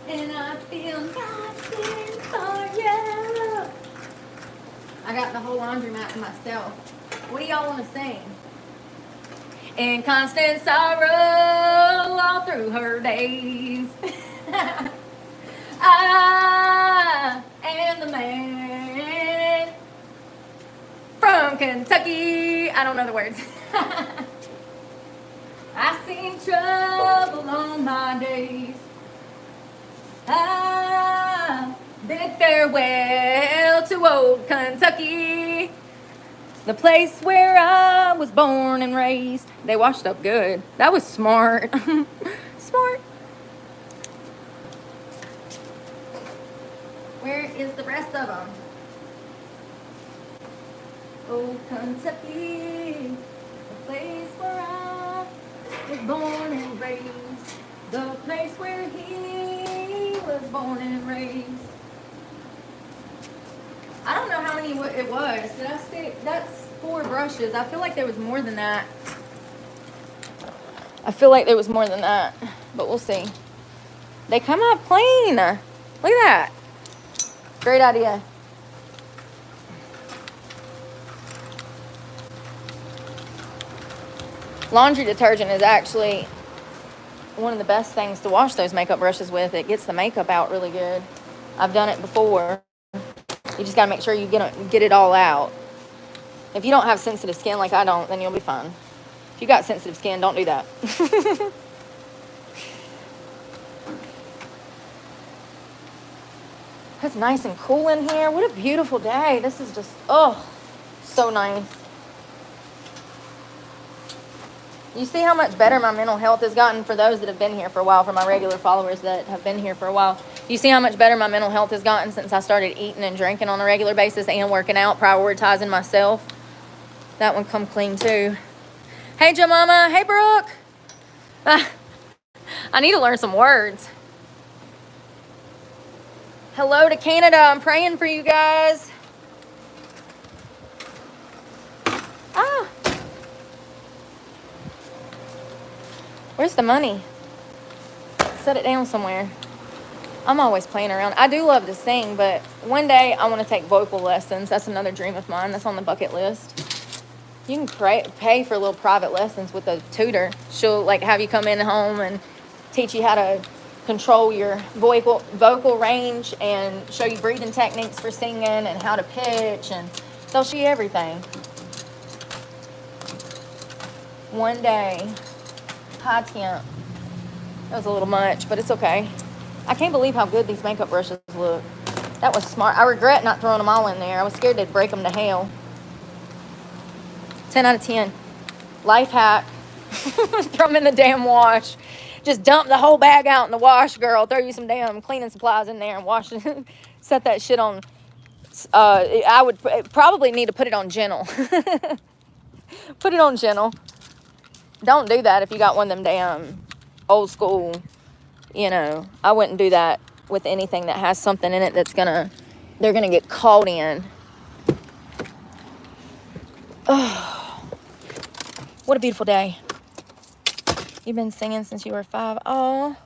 And I feel nothing for you. I got the whole laundromat to myself. What do y'all want to sing? in constant sorrow all through her days. I am the man from Kentucky. I don't know the words. I seen trouble on my days. I bid farewell to old Kentucky, the place where I was born and raised. They washed up good. That was smart. Smart. Where is the rest of them? Old Kentucky, the place where I was born and raised. The place where he was born and raised. I don't know how many it was. Did I stick? That's 4 brushes. I feel like there was more than that. But we'll see. They come out clean. Look at that. Great idea. Laundry detergent is actually one of the best things to wash those makeup brushes with. It gets the makeup out really good. I've done it before. You just gotta make sure you get it all out. If you don't have sensitive skin like I don't, then you'll be fine. If you got sensitive skin, don't do that. It's nice and cool in here. What a beautiful day. This is just, oh, so nice. You see how much better my mental health has gotten for those that have been here for a while, for my regular followers that have been here for a while. You see how much better my mental health has gotten since I started eating and drinking on a regular basis and working out, prioritizing myself. That one come clean too. Hey, Jemima. Hey, Brooke. I need to learn some words. Hello to Canada. I'm praying for you guys. Ah. Where's the money? Set it down somewhere. I'm always playing around. I do love to sing, but one day I want to take vocal lessons. That's another dream of mine. That's on the bucket list. You can pay for little private lessons with a tutor. She'll like have you come in home and teach you how to control your vocal range and show you breathing techniques for singing and how to pitch, and they'll show you everything. One day. High temp. That was a little much, but it's okay. I can't believe how good these makeup brushes look. That was smart. I regret not throwing them all in there. I was scared they'd break them to hell. 10 out of 10. Life hack. Throw them in the damn wash. Just dump the whole bag out in the wash, girl. Throw you some damn cleaning supplies in there and wash it. Set that shit on. I would probably need to put it on gentle. Put it on gentle. Don't do that if you got one of them damn old school, I wouldn't do that with anything that has something in it they're gonna get caught in. Oh, what a beautiful day. You've been singing since you were 5. Oh.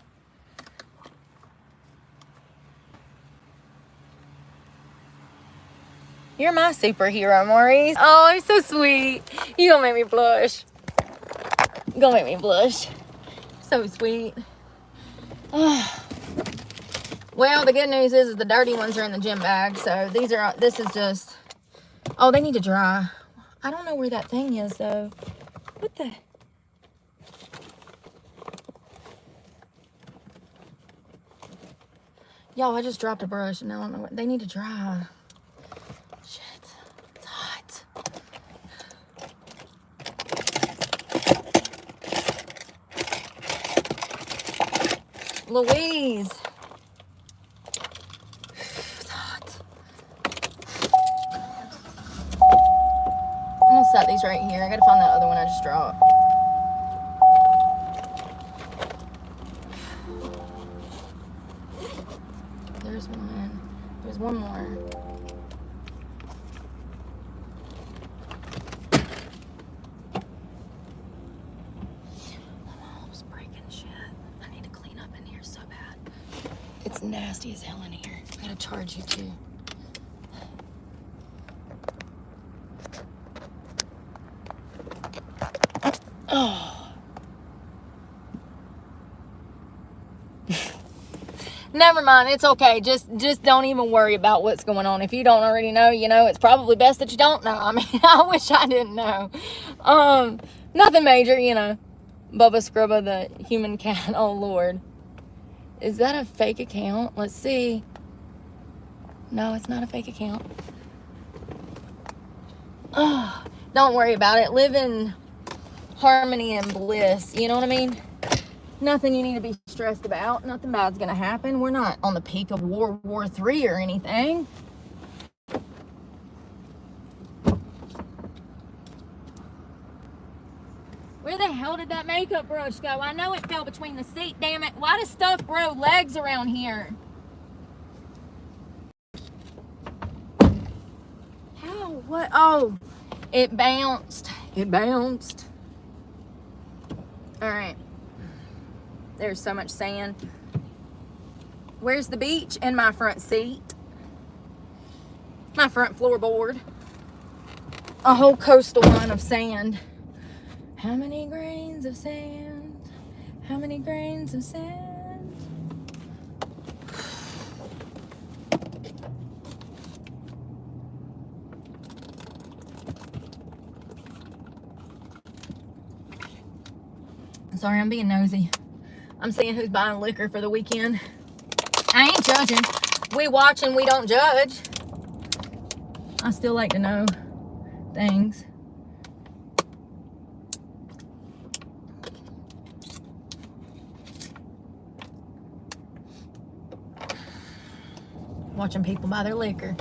You're my superhero, Maurice. Oh, you're so sweet. You gonna make me blush. So sweet. Oh. Well, the good news is the dirty ones are in the gym bag. So this is just, oh, they need to dry. I don't know where that thing is though. What the? Y'all, I just dropped a brush and I don't know what, they need to dry. Shit, it's hot. Louise. It's hot. I'm gonna set these right here. I gotta find that other one I just dropped. There's one. There's one more. It's nasty as hell in here. I gotta charge you too. Oh. Never mind. It's okay. Just don't even worry about what's going on. If you don't already know, you know, it's probably best that you don't know. I mean, I wish I didn't know. Nothing major, you know. Bubba Scrubba, the human cat. Oh, Lord. Is that a fake account? Let's see. No, it's not a fake account. Oh, don't worry about it. Live in harmony and bliss. You know what I mean? Nothing you need to be stressed about. Nothing bad's gonna happen. We're not on the peak of World War III or anything. Where the hell did that makeup brush go? I know it fell between the seat. Damn it. Why does stuff grow legs around here? How? What? Oh, it bounced. It bounced. All right. There's so much sand. Where's the beach? In my front seat. My front floorboard. A whole coastal line of sand. How many grains of sand? How many grains of sand? Sorry, I'm being nosy. I'm seeing who's buying liquor for the weekend. I ain't judging. We watch and we don't judge. I still like to know things. Watching people buy their liquor.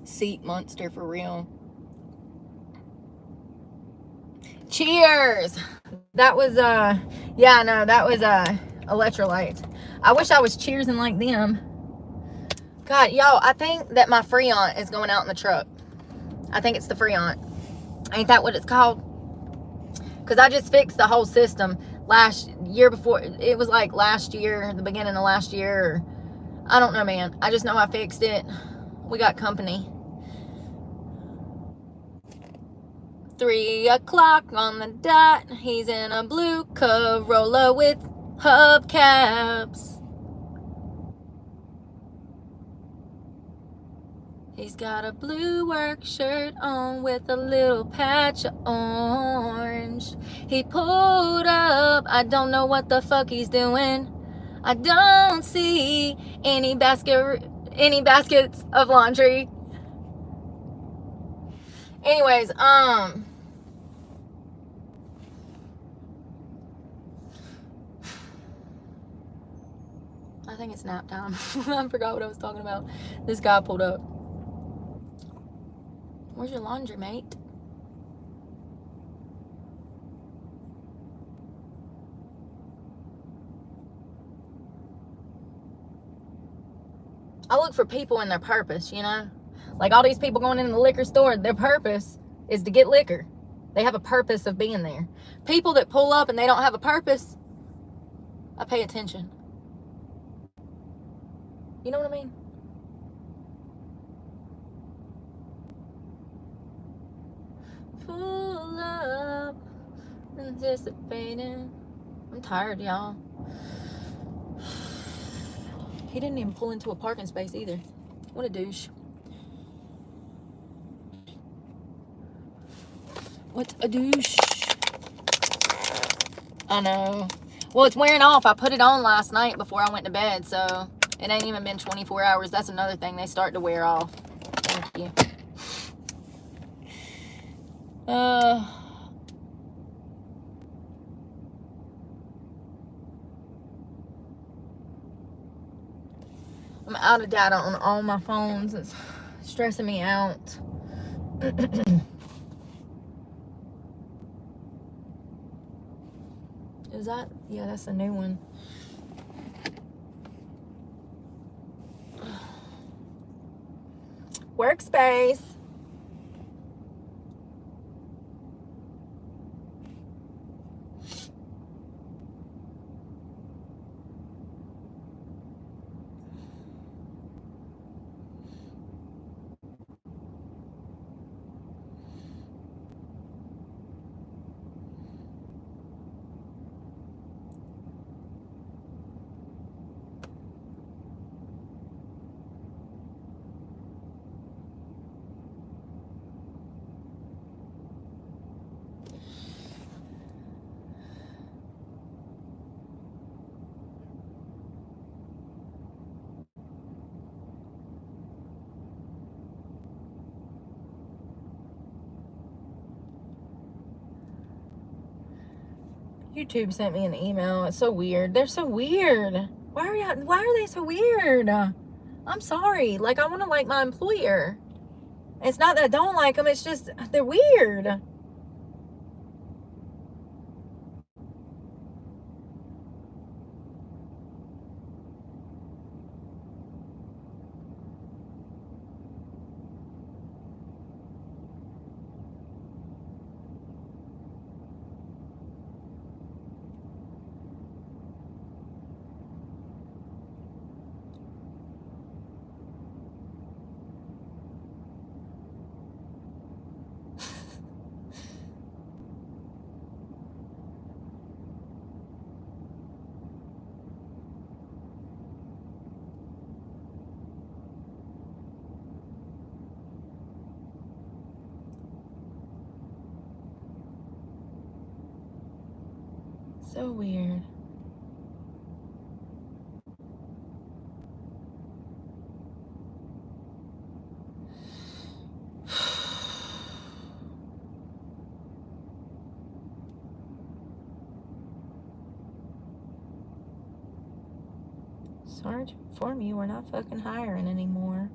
Seat monster for real. Cheers. That was yeah, no, that was electrolytes. I wish I was cheersing like them. God, y'all, I think that my Freon is going out in the truck. I think it's the Freon. Ain't that what it's called? Because I just fixed the whole system last year before. It was like last year, the beginning of last year. I don't know, man. I just know I fixed it. We got company. 3 o'clock on the dot. He's in a blue Corolla with hubcaps. He's got a blue work shirt on with a little patch of orange. He pulled up. I don't know what the fuck he's doing. I don't see any baskets of laundry. Anyways, I think it's nap time. I forgot what I was talking about. This guy pulled up. Where's your laundry, mate? I look for people and their purpose, you know? Like all these people going into the liquor store, their purpose is to get liquor. They have a purpose of being there. People that pull up and they don't have a purpose, I pay attention. You know what I mean? Pull up, anticipating. I'm tired, y'all. He didn't even pull into a parking space either. What a douche. What a douche. I know. Well, it's wearing off. I put it on last night before I went to bed, so it ain't even been 24 hours. That's another thing. They start to wear off. Thank you. I'm out of data on all my phones. It's stressing me out. Is that? Yeah, that's a new one. Workspace. YouTube sent me an email. It's so weird. They're so weird. Why are they so weird? I'm sorry. Like, I want to like my employer. It's not that I don't like them. It's just, they're weird. So weird. Sorry to inform you, we're not fucking hiring anymore.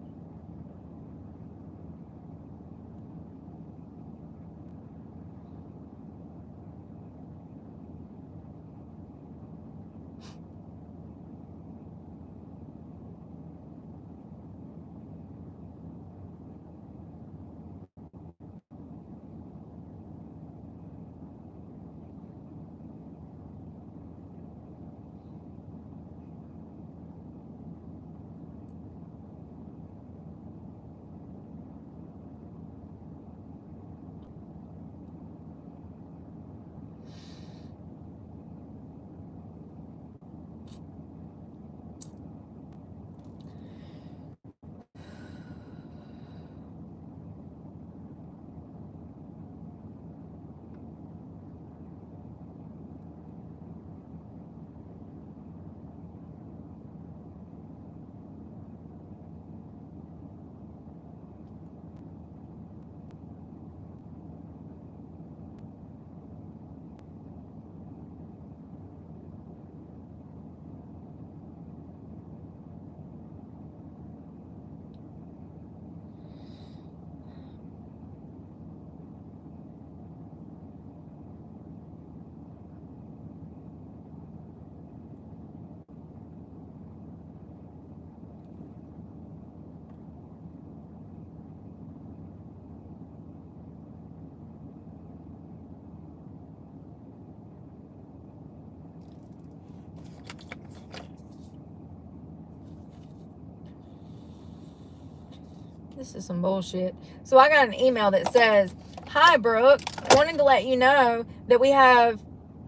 This is some bullshit. So I got an email that says, "Hi, Brooke. Wanted to let you know that we have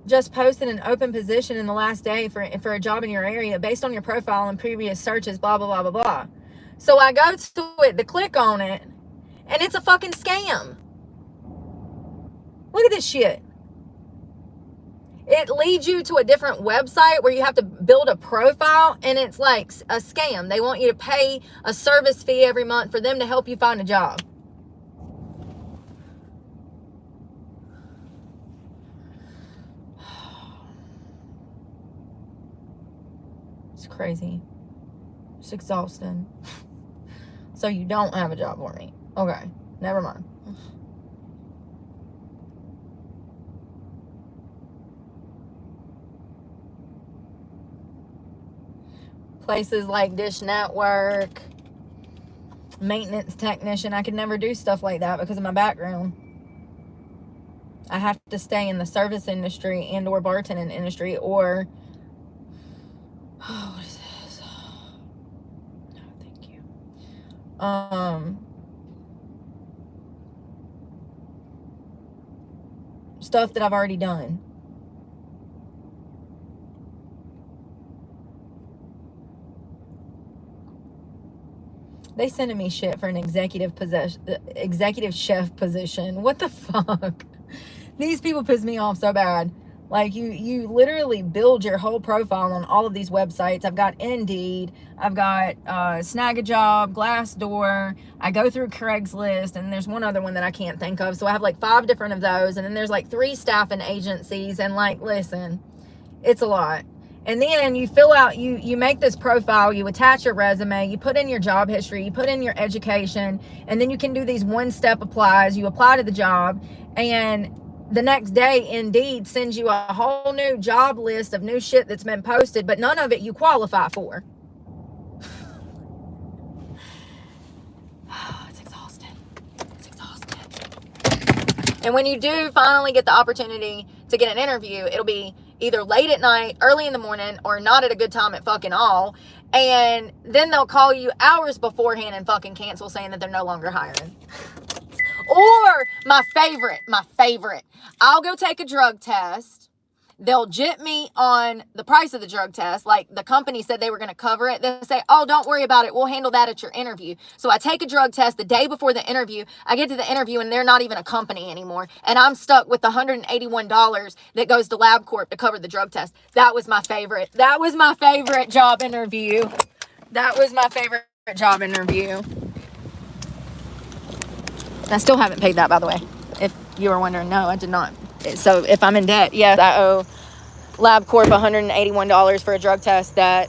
just posted an open position in the last day for a job in your area based on your profile and previous searches, blah, blah, blah, blah, blah." So I go to it to click on it, and it's a fucking scam. Look at this shit. It leads you to a different website where you have to build a profile, and it's like a scam. They want you to pay a service fee every month for them to help you find a job. It's crazy. It's exhausting. So you don't have a job for me. Okay, never mind. Places like Dish Network, maintenance technician. I could never do stuff like that because of my background. I have to stay in the service industry and or bartending industry, or what is this? No, thank you. Stuff that I've already done. They sending me shit for an executive chef position. What the fuck? These people piss me off so bad. Like you literally build your whole profile on all of these websites. I've got Indeed, I've got Snag a Job, Glassdoor, I go through Craigslist, and there's one other one that I can't think of. So I have like 5 different of those, and then there's like 3 staffing agencies, and like, listen, it's a lot. And then you fill out, you make this profile, you attach your resume, you put in your job history, you put in your education, and then you can do these one-step applies. You apply to the job, and the next day Indeed sends you a whole new job list of new shit that's been posted, but none of it you qualify for. It's exhausting. It's exhausting. And when you do finally get the opportunity to get an interview, it'll be either late at night, early in the morning, or not at a good time at fucking all. And then they'll call you hours beforehand and fucking cancel, saying that they're no longer hiring. Or my favorite, I'll go take a drug test. They'll jip me on the price of the drug test. Like the company said they were going to cover it. They'll say, oh, don't worry about it. We'll handle that at your interview. So I take a drug test the day before the interview. I get to the interview and they're not even a company anymore. And I'm stuck with the $181 that goes to LabCorp to cover the drug test. That was my favorite. That was my favorite job interview. That was my favorite job interview. I still haven't paid that, by the way. If you were wondering, no, I did not. So if I'm in debt, yes, I owe LabCorp $181 for a drug test that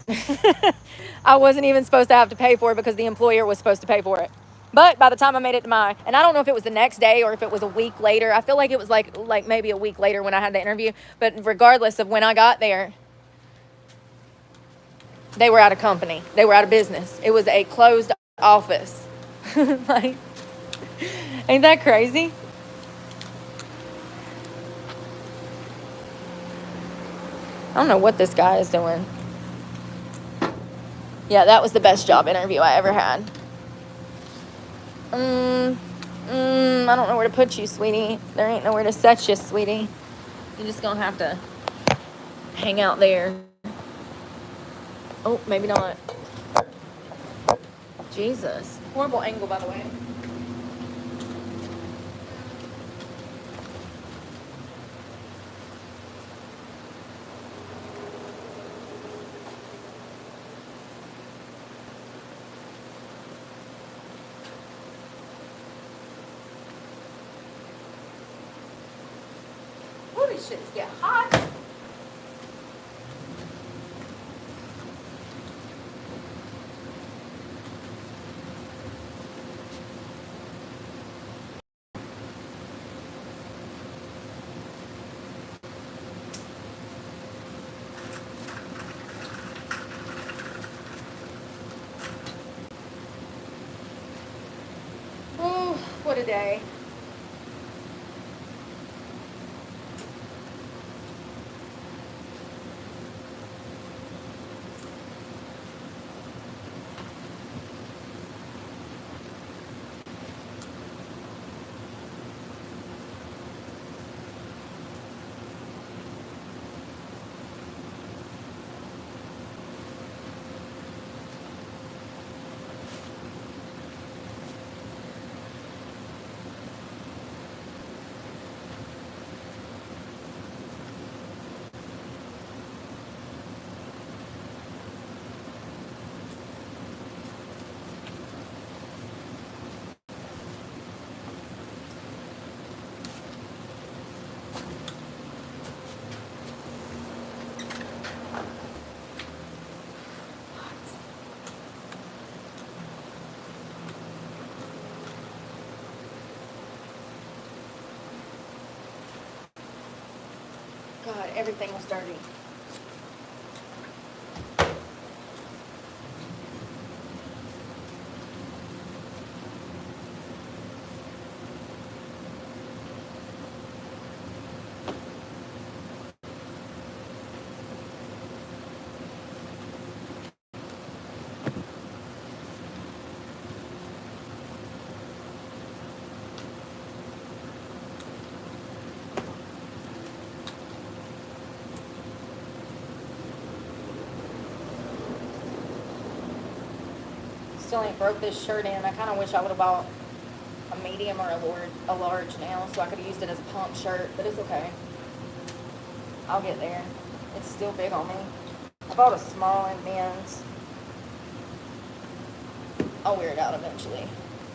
I wasn't even supposed to have to pay for because the employer was supposed to pay for it. But by the time I made it to and I don't know if it was the next day or if it was a week later. I feel like it was like maybe a week later when I had the interview. But regardless of when I got there, they were out of company. They were out of business. It was a closed office. Like, ain't that crazy? I don't know what this guy is doing. Yeah, that was the best job interview I ever had. I don't know where to put you, sweetie. There ain't nowhere to set you, sweetie. You're just gonna have to hang out there. Oh, maybe not. Jesus. Horrible angle, by the way. Holy shit, it's getting hot. Oh, what a day. God, everything was dirty. Still ain't broke this shirt in. I kind of wish I would have bought a medium or a large now so I could have used it as a pump shirt, but it's okay. I'll get there. It's still big on me. I bought a small in men's. I'll wear it out eventually.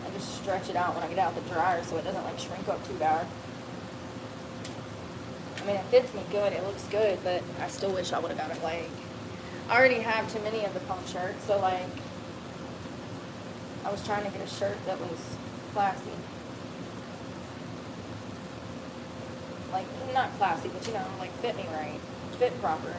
I just stretch it out when I get out the dryer so it doesn't like shrink up too bad. I mean, it fits me good. It looks good, but I still wish I would have got it leg. I already have too many of the pump shirts, so like, I was trying to get a shirt that was classy. Like, not classy, but you know, like fit me right. Fit proper.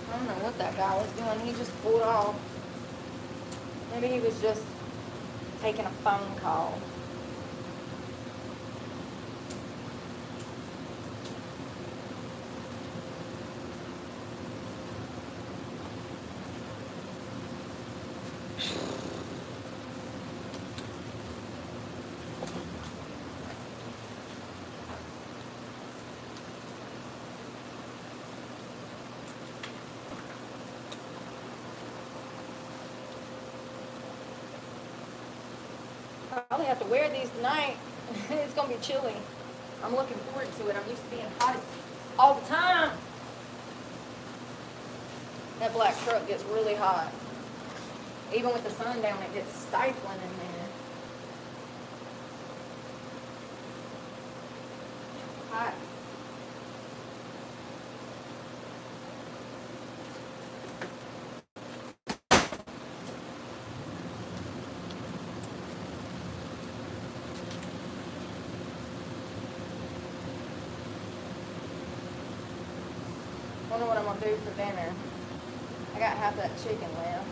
I don't know what that guy was doing. He just pulled off. Maybe he was just taking a phone call. Probably have to wear these tonight. It's gonna be chilly. I'm looking forward to it. I'm used to being hot all the time. That black truck gets really hot. Even with the sun down, it gets stifling in there. Hot. Wonder what I'm gonna do for dinner. I got half that chicken left.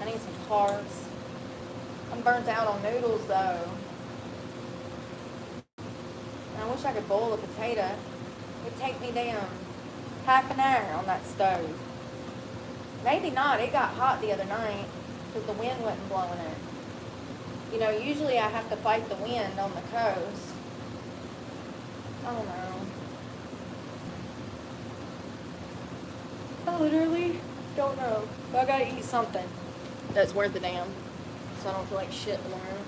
I need some carbs. I'm burnt out on noodles though. And I wish I could boil a potato. It'd take me down half an hour on that stove. Maybe not. It got hot the other night because the wind wasn't blowing it. You know, usually I have to fight the wind on the coast. I don't know. I literally don't know. But I gotta eat something that's worth a damn, so I don't feel like shit tomorrow.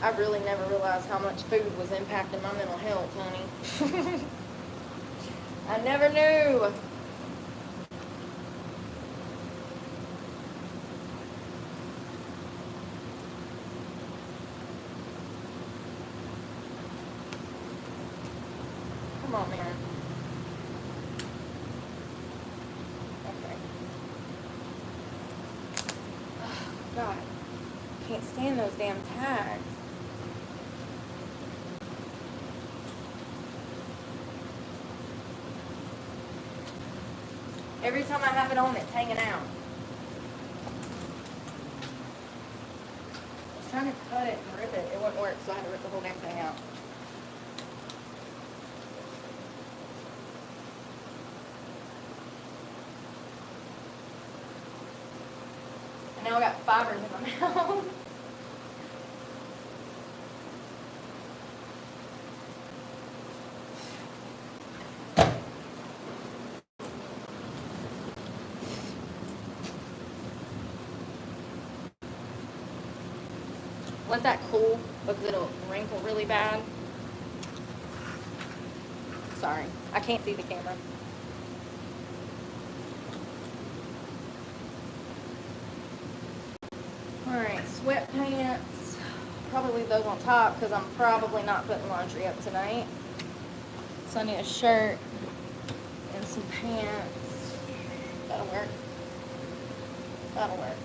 I really never realized how much food was impacting my mental health, honey. I never knew. Come on, man. Okay. Oh, God. Can't stand those damn tags. Every time I have it on, it's hanging out. I was trying to cut it and rip it. It wouldn't work, so I had to rip the whole damn thing out. And now I got fibers in my mouth. Let that cool because it'll wrinkle really bad. Sorry, I can't see the camera. Alright, sweatpants. Probably leave those on top because I'm probably not putting laundry up tonight. So I need a shirt and some pants. That'll work. That'll work.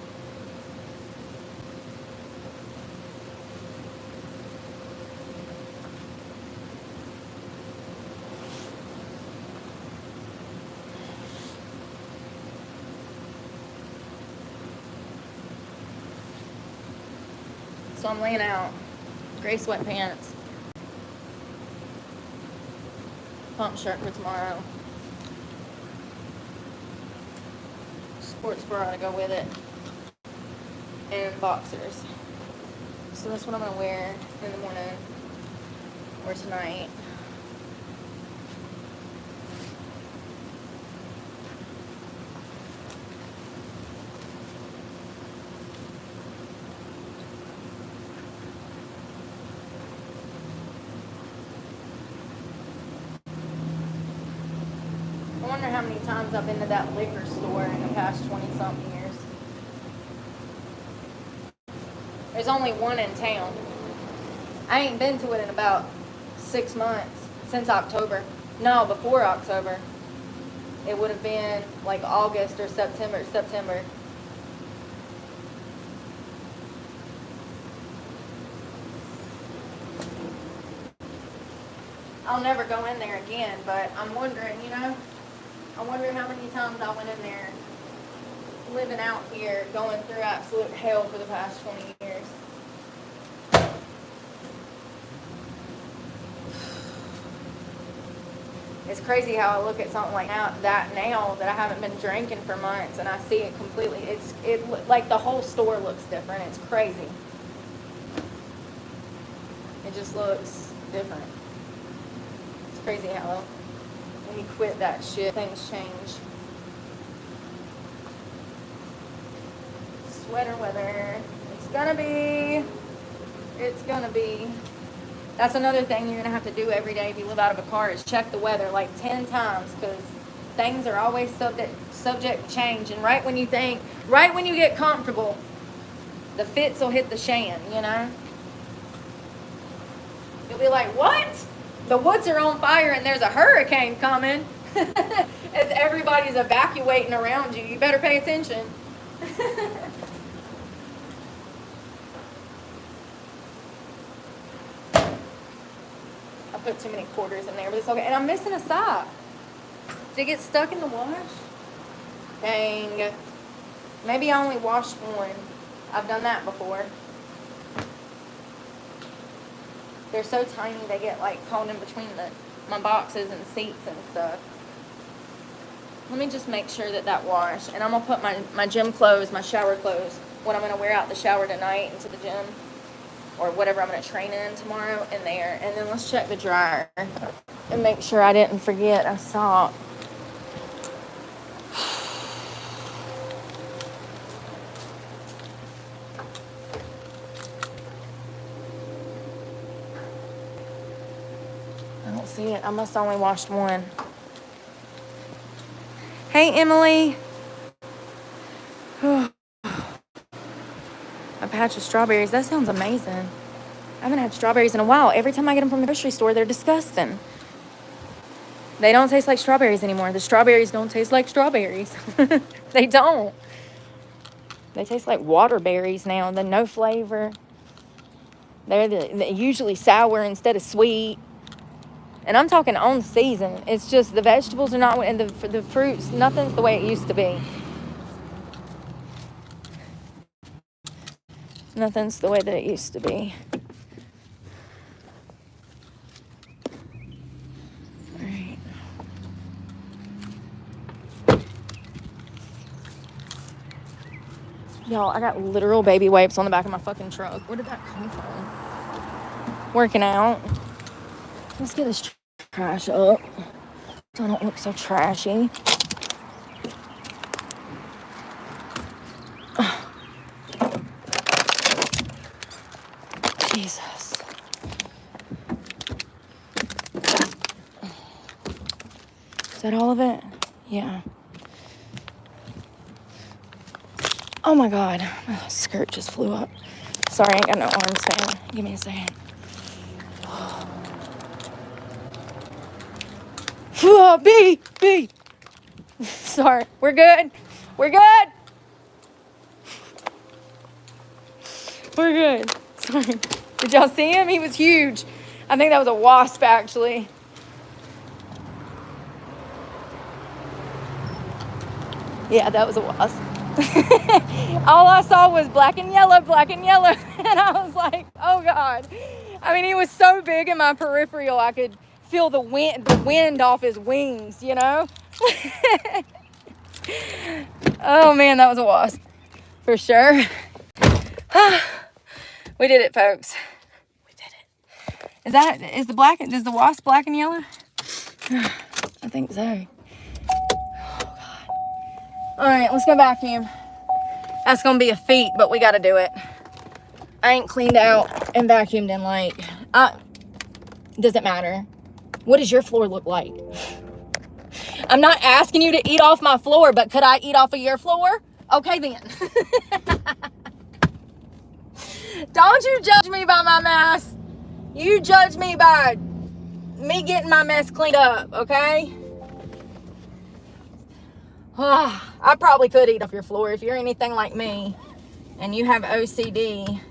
So I'm laying out Gray sweatpants. Pump shirt for tomorrow. Sports bra to go with it. And boxers. So that's what I'm gonna wear in the morning or tonight. I wonder how many times I've been to that liquor store in the past 20-something years. There's only one in town. I ain't been to it in about 6 months, since October. No, before October. It would have been like August or September. I'll never go in there again, but I'm wondering, I wonder how many times I went in there living out here, going through absolute hell for the past 20 years. It's crazy how I look at something like that now that I haven't been drinking for months, and I see it completely. Like the whole store looks different. It's crazy. It just looks different. It's crazy how when you quit that shit, things change. Sweater weather. It's gonna be. That's another thing you're gonna have to do every day if you live out of a car is check the weather like 10 times, because things are always subject to change. And right when you get comfortable, the fits will hit the shan, You'll be like, what? The woods are on fire and there's a hurricane coming. As everybody's evacuating around you, you better pay attention. I put too many quarters in there, but it's okay. And I'm missing a sock. Did it get stuck in the wash? Dang. Maybe I only washed one. I've done that before. They're so tiny, they get like caught in between my boxes and seats and stuff. Let me just make sure that wash. And I'm going to put my gym clothes, my shower clothes, what I'm going to wear out the shower tonight into the gym, or whatever I'm going to train in tomorrow, in there. And then let's check the dryer and make sure I didn't forget a sock. I don't see it. I must have only washed one. Hey, Emily. A patch of strawberries. That sounds amazing. I haven't had strawberries in a while. Every time I get them from the grocery store, they're disgusting. They don't taste like strawberries anymore. The strawberries don't taste like strawberries. They don't. They taste like water berries now. They're no flavor. They're usually sour instead of sweet. And I'm talking on season. It's just the vegetables are not, and the fruits, nothing's the way it used to be. Nothing's the way that it used to be. All right. Y'all, I got literal baby wipes on the back of my fucking truck. Where did that come from? Working out. Let's get this trash up so I don't look so trashy. Jesus. Is that all of it? Yeah. Oh my God. My skirt just flew up. Sorry, I ain't got no arms down. Give me a second. B. Sorry. We're good. We're good. Sorry. Did y'all see him? He was huge. I think that was a wasp, actually. Yeah, that was a wasp. All I saw was black and yellow. And I was like, oh God. I mean, he was so big in my peripheral, I could feel the wind off his wings, you know? Oh man, that was a wasp for sure. We did it, folks. We did it. Is the wasp black and yellow? I think so. Oh God. All right, let's go vacuum. That's gonna be a feat, but we gotta do it. I ain't cleaned out and vacuumed in like, does it matter? What does your floor look like? I'm not asking you to eat off my floor, but could I eat off of your floor? Okay then. Don't you judge me by my mess. You judge me by me getting my mess cleaned up, okay? I probably could eat off your floor if you're anything like me and you have OCD.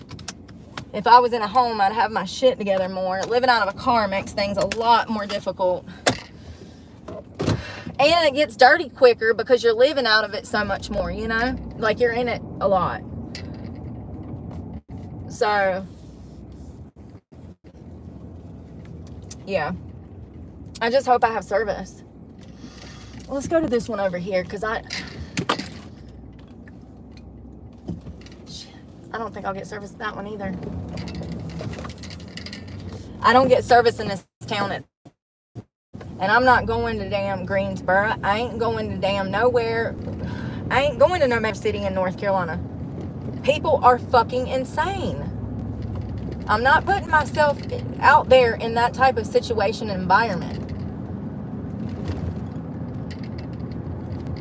If I was in a home, I'd have my shit together more. Living out of a car makes things a lot more difficult. And it gets dirty quicker because you're living out of it so much more, you know? Like you're in it a lot. So, yeah. I just hope I have service. Let's go to this one over here because I don't think I'll get service at that one either. I don't get service in this town. And I'm not going to damn Greensboro. I ain't going to damn nowhere. I ain't going to no major city in North Carolina. People are fucking insane. I'm not putting myself out there in that type of situation and environment.